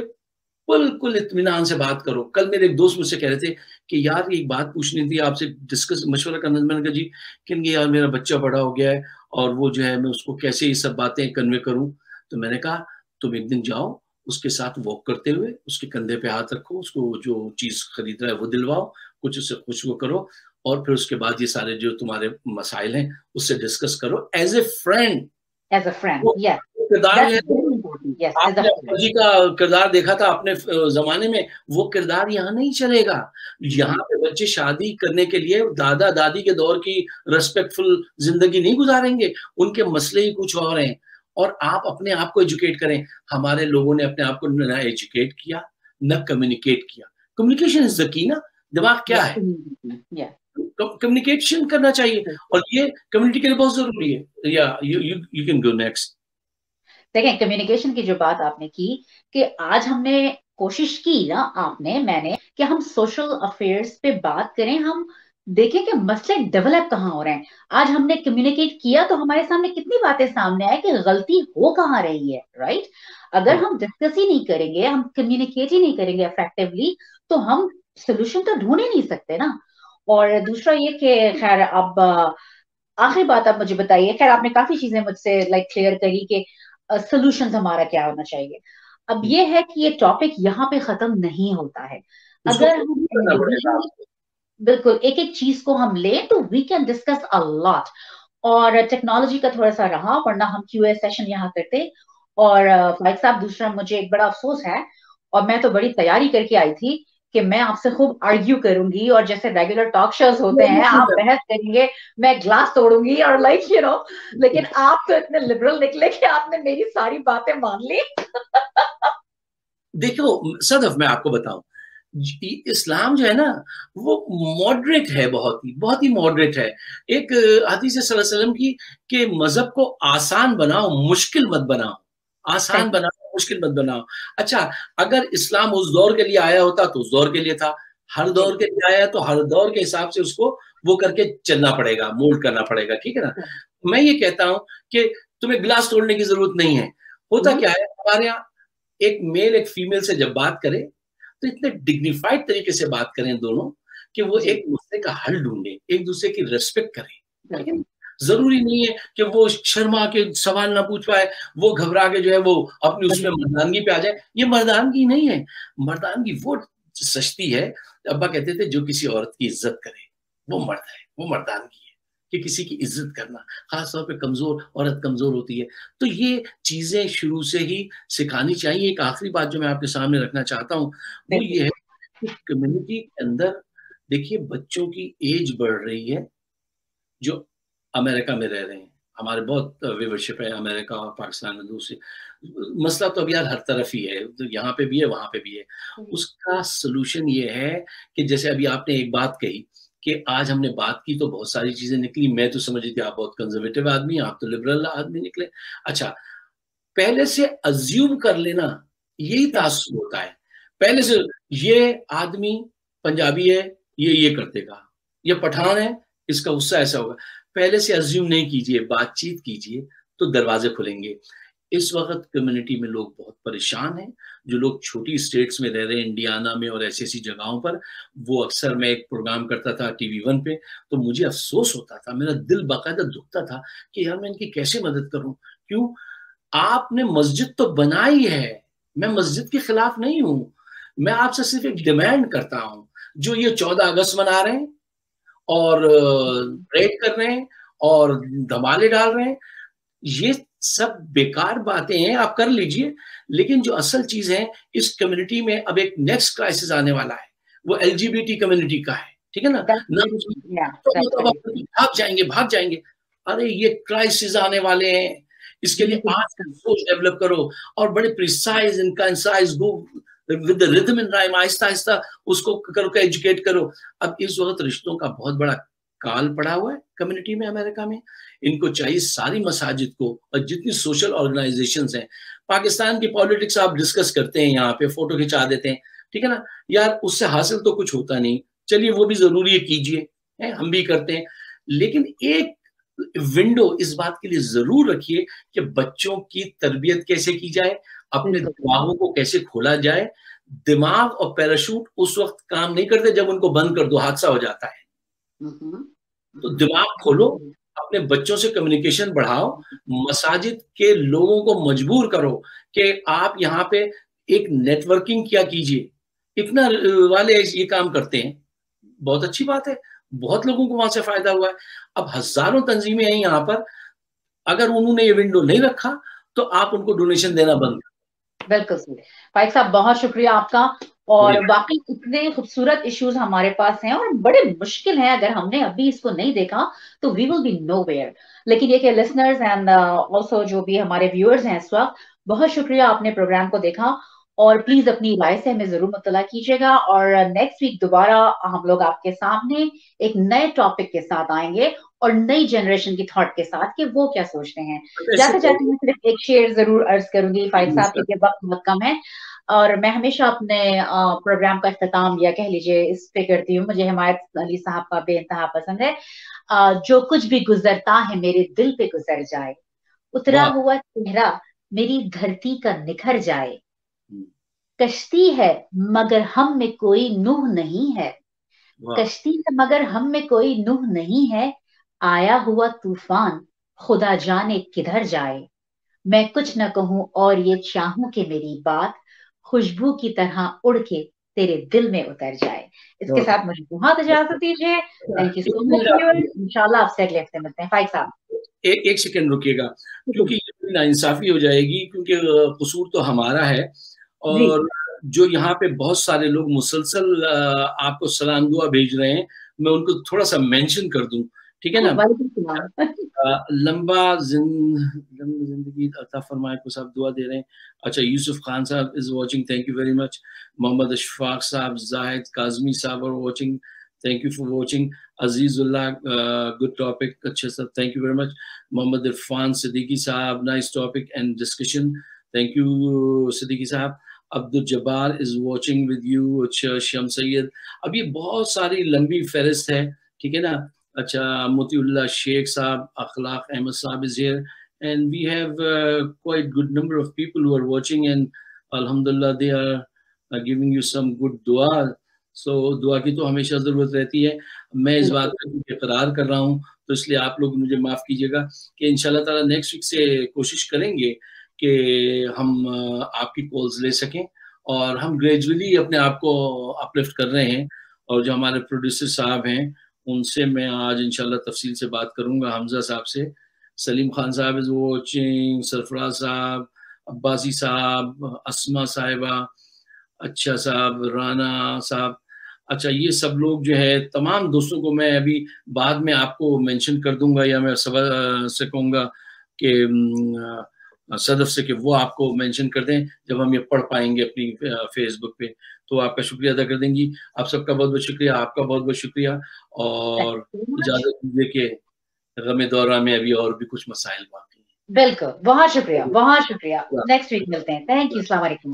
Speaker 2: बिल्कुल इत्मीनान से बात करो। कल मेरे एक दोस्त मुझसे कह रहे थे कि यार एक बात पूछनी थी आपसे, डिस्कस मशवरा करना। मैंने कहा जी कि यार मेरा बच्चा बड़ा हो गया है और वो जो है मैं उसको कैसे ये सब बातें कन्वे करूं। तो मैंने कहा तुम एक दिन जाओ उसके साथ वॉक करते हुए, उसके कंधे पे हाथ रखो, उसको जो चीज खरीद रहा है वो दिलवाओ, कुछ उससे कुछ वो करो, और फिर उसके बाद ये सारे जो तुम्हारे मसाइल हैं उससे डिस्कस करो as a friend.
Speaker 1: As a friend, yes,
Speaker 2: किरदार
Speaker 1: that's
Speaker 2: है,
Speaker 1: very important. Yes, as a
Speaker 2: आपने
Speaker 1: friend.
Speaker 2: अकबर जी का किरदार देखा था अपने जमाने में, वो किरदार यहाँ नहीं चलेगा। यहाँ पे बच्चे शादी करने के लिए दादा दादी के दौर की रेस्पेक्टफुल जिंदगी नहीं गुजारेंगे, उनके मसले ही कुछ और हैं। और आप अपने आप को एजुकेट करें। हमारे लोगों ने अपने आप को न एजुकेट किया न कम्युनिकेट किया। कम्युनिकेशन इज द की ना। दिमाग क्या
Speaker 1: Yes,
Speaker 2: है?
Speaker 1: yeah.
Speaker 2: कम्युनिकेशन करना चाहिए और ये कम्युनिटी के लिए बहुत जरूरी है। या यू कैन गो नेक्स्ट।
Speaker 1: देखें, कम्युनिकेशन की जो बात आपने की कि आज हमने कोशिश की ना, आपने, मैंने, कि हम सोशल अफेयर्स पे बात करें, हम देखें कि मसले डेवलप कहाँ हो रहे हैं। आज हमने कम्युनिकेट किया तो हमारे सामने कितनी बातें सामने आए कि गलती हो कहाँ रही है, राइट? अगर हम डिस्कस ही नहीं करेंगे, हम कम्युनिकेट ही नहीं करेंगे इफेक्टिवली, तो हम सोल्यूशन तो ढूंढ ही नहीं सकते ना। और दूसरा ये कि खैर, अब आखिरी बात आप मुझे बताइए। खैर, आपने काफी चीजें मुझसे लाइक क्लियर करी कि सोल्यूशन हमारा क्या होना चाहिए। अब ये है कि ये टॉपिक यहाँ पे खत्म नहीं होता है।
Speaker 2: उसको
Speaker 1: अगर हम
Speaker 2: करना पड़ेगा।
Speaker 1: इंडिविजुअली बिल्कुल एक एक चीज को हम लें तो we can discuss a lot. और टेक्नोलॉजी का थोड़ा सा रहा, वरना हम क्यूए सेशन यहाँ करते। और फाइक साहब, दूसरा मुझे एक बड़ा अफसोस है, और मैं तो बड़ी तैयारी करके आई थी कि मैं आपसे खूब आर्ग्यू करूंगी, और जैसे रेगुलर टॉक शोज होते हैं आप बहस करेंगे, मैं ग्लास तोड़ूंगी और लाइक लेकिन आप तो इतने लिबरल निकले कि आपने मेरी सारी बातें मान ली।
Speaker 2: देखो सदफ, मैं आपको बताऊं, इस्लाम जो है ना वो मॉडरेट है, बहुत ही मॉडरेट है। एक हदीस है सल्लल्लाहु अलैहि वसल्लम की कि मजहब को आसान बनाओ, मुश्किल मत बनाओ। आसान बनाओ, मुश्किल मत बनाओ। अच्छा, अगर इस्लाम उस दौर के लिए आया होता तो उस दौर के लिए था, हर दौर के लिए आया तो हर दौर के हिसाब से उसको वो करके चलना पड़ेगा, मोल्ड करना पड़ेगा, ठीक है ना। मैं ये कहता हूं कि तुम्हें गिलास तोड़ने की जरूरत नहीं है। होता क्या है हमारे यहाँ, एक मेल एक फीमेल से जब बात करे तो इतने डिग्निफाइड तरीके से बात करें दोनों कि वो एक दूसरे का हल ढूंढे, एक दूसरे की रेस्पेक्ट करें, ठीक है। जरूरी नहीं है कि वो शर्मा के सवाल ना पूछ पाए, वो घबरा के जो है वो अपनी उसमें मर्दानगी पे आ जाए। ये मर्दानगी नहीं है। मर्दानगी वो सस्ती है। अब्बा कहते थे जो किसी औरत की इज्जत करे वो मर्द है, वो मर्दानगी है कि किसी की इज्जत करना। खासतौर पे कमजोर औरत कमजोर होती है, तो ये चीजें शुरू से ही सिखानी चाहिए। एक आखिरी बात जो मैं आपके सामने रखना चाहता हूँ वो ये है कि कम्युनिटी के अंदर देखिए बच्चों की एज बढ़ रही है जो अमेरिका में रह रहे हैं। हमारे बहुत व्यूवरशिप है अमेरिका और पाकिस्तान में। दूसरी मसला तो अब यार हर तरफ ही है, तो यहाँ पे भी है वहां पे भी है। उसका सोल्यूशन ये है कि जैसे अभी आपने एक बात कही कि आज हमने बात की तो बहुत सारी चीजें निकली। मैं तो समझ रही थी आप बहुत कंजर्वेटिव आदमी, आप तो लिबरल आदमी निकले। अच्छा, पहले से अज्यूम कर लेना यही तासुब होता है। पहले से ये आदमी पंजाबी है, ये कर देगा, ये पठान है, इसका गुस्सा ऐसा होगा। पहले से अज्यूम नहीं कीजिए, बातचीत कीजिए तो दरवाजे खुलेंगे। इस वक्त कम्युनिटी में लोग बहुत परेशान हैं। जो लोग छोटी स्टेट्स में रह रहे हैं, इंडियाना में और ऐसी ऐसी जगहों पर, वो अक्सर मैं एक प्रोग्राम करता था TV1 पे, तो मुझे अफसोस होता था, मेरा दिल बाकायदा दुखता था कि यार मैं इनकी कैसे मदद करूं। क्यों? आपने मस्जिद तो बनाई है, मैं मस्जिद के खिलाफ नहीं हूं, मैं आपसे सिर्फ एक डिमांड करता हूं। जो ये 14 अगस्त मना रहे हैं, और रेड कर रहे हैं और धमाले डाल रहे हैं। ये सब बेकार बातें हैं, आप कर लीजिए, लेकिन जो असल चीज है, इस कम्युनिटी में अब एक नेक्स्ट क्राइसिस आने वाला है, वो एलजीबीटी कम्युनिटी का है, ठीक है ना? तो भाग जाएंगे। अरे ये क्राइसिस आने वाले हैं, इसके लिए आज सोच डेवलप करो और बड़े precise and concise go with the rhythm and rhyme, Aahista Aahista उसको करो, एजुकेट करो। अब इस वक्त रिश्तों का बहुत बड़ा काल पड़ा हुआ है कम्युनिटी में, अमेरिका में। इनको चाहिए सारी मसाजिद को और जितनी सोशल ऑर्गेनाइजेशंस हैं, पाकिस्तान की पॉलिटिक्स आप डिस्कस करते हैं यहाँ पे, फोटो खिंचा देते हैं, ठीक है ना यार, उससे हासिल तो कुछ होता नहीं। चलिए वो भी जरूरी है, कीजिए, हम भी करते हैं, लेकिन एक विंडो इस बात के लिए जरूर रखिए कि बच्चों की तरबियत कैसे की जाए, अपने दिमागों को कैसे खोला जाए। दिमाग और पैराशूट उस वक्त काम नहीं करते जब उनको बंद कर दो, हादसा हो जाता है। तो दिमाग खोलो, अपने बच्चों से कम्युनिकेशन बढ़ाओ, मसाजिद के लोगों को मजबूर करो कि आप यहाँ पे एक नेटवर्किंग क्या कीजिए। इतना वाले ये काम करते हैं, बहुत अच्छी बात है, बहुत लोगों को वहां से फायदा हुआ है। अब हजारों तंजीमें हैं यहाँ पर, अगर उन्होंने ये विंडो नहीं रखा तो आप उनको डोनेशन देना बंद कर।
Speaker 1: बिल्कुल सही फाइक साहब, बहुत शुक्रिया आपका। और वाकई इतने खूबसूरत इश्यूज हमारे पास हैं और बड़े मुश्किल हैं, अगर हमने अभी इसको नहीं देखा तो वी विल बी नोवेयर। लेकिन ये कि लिसनर्स एंड ऑल्सो जो भी हमारे व्यूअर्स हैं इस वक्त, बहुत शुक्रिया आपने प्रोग्राम को देखा और प्लीज अपनी राय से हमें जरूर मुतला कीजिएगा। और नेक्स्ट वीक दोबारा हम लोग आपके सामने एक नए टॉपिक के साथ आएंगे और नई जनरेशन की थॉट के साथ कि वो क्या सोचते हैं। जाते जाते मैं सिर्फ एक शेर जरूर अर्ज करूंगी फाइक साहब, क्योंकि वक्त बहुत कम है और मैं हमेशा अपने प्रोग्राम का इख्तिताम या कह लीजिए इस पे करती हूँ। मुझे हिमायत अली साहब का बेइंतहा पसंद है। जो कुछ भी गुजरता है मेरे दिल पे गुजर जाए, उतरा हुआ चेहरा मेरी धरती का निखर जाए, कश्ती है मगर हम में कोई नूह नहीं है, कश्ती है मगर हम में कोई नूह नहीं है, आया हुआ तूफान खुदा जाने किधर जाए, मैं कुछ न कहूं और ये चाहूं कि मेरी बात खुशबू की तरह उड़ के तेरे दिल में उतर जाए। इसके साथ मुझे बहुत इजाजत दीजिए। Thank you so much. इंशाल्लाह आपसे अगले हफ्ते मिलते हैं। फाइक साहब
Speaker 2: एक सेकंड रुकिएगा, क्योंकि नाइंसाफी हो जाएगी, क्योंकि कसूर तो हमारा है और जो यहाँ पे बहुत सारे लोग मुसलसल आपको सलाम दुआ भेज रहे हैं, मैं उनको थोड़ा सा मेंशन कर दूं, ठीक है ना? लंबा जिंदगी अता फरमाए को साहब दुआ दे रहे हैं। अच्छा, Yusuf Khan sahab is watching, thank you very much. Mohammad Ashfaq sahab, Zahid Kazmi sahab are watching, thank you for watching. Azizullah, good topic, अच्छा sir, thank you very much. Mohammad Irfan Siddiqui sahab, nice topic and discussion, thank you Siddiqui sahab. Abdul Jabbar is watching with you. अच्छा, शम सैयद, अब ये बहुत सारी लंबी फहरिस्त है, ठीक है ना? अच्छा, मोतीउल्लाह शेख साहब, अखलाक अहमद साहब is here and we have quite good number of people who are watching and alhamdulillah they are giving you some good dua, so दुआ की तो हमेशा ज़रूरत रहती है। मैं इस बात पर इकरार कर रहा हूँ, तो इसलिए आप लोग मुझे माफ़ कीजिएगा कि इंशाल्लाह ताला नेक्स्ट वीक से कोशिश करेंगे कि हम आपकी कॉल्स ले सकें और हम ग्रेजुअली अपने आप को अपलिफ्ट कर रहे हैं। और जो हमारे प्रोड्यूसर साहब हैं उनसे मैं आज इंशाल्लाह तफसील से बात करूंगा, हमजा साहब से। सलीम खान साहब इज वॉचिंग, सरफराज साहब, अब्बासी साहब, अस्मा साहिबा, अच्छा साहब, राना साहब, अच्छा ये सब लोग जो है, तमाम दोस्तों को मैं अभी बाद में आपको मेंशन कर दूंगा या मैं सब से कहूँगा कि सदफ से कि वो आपको मेंशन कर दें जब हम ये पढ़ पाएंगे अपनी फेसबुक पे, तो आपका शुक्रिया अदा कर देंगी। आप सबका बहुत बहुत शुक्रिया, आपका बहुत बहुत शुक्रिया और इजाजत दीजिए कि गमे दौरा में अभी और भी कुछ मसाइल बाकी हैं।
Speaker 1: बिल्कुल, बहुत शुक्रिया, बहुत शुक्रिया। नेक्स्ट वीक मिलते हैं। थैंक यू, अस्सलाम वालेकुम।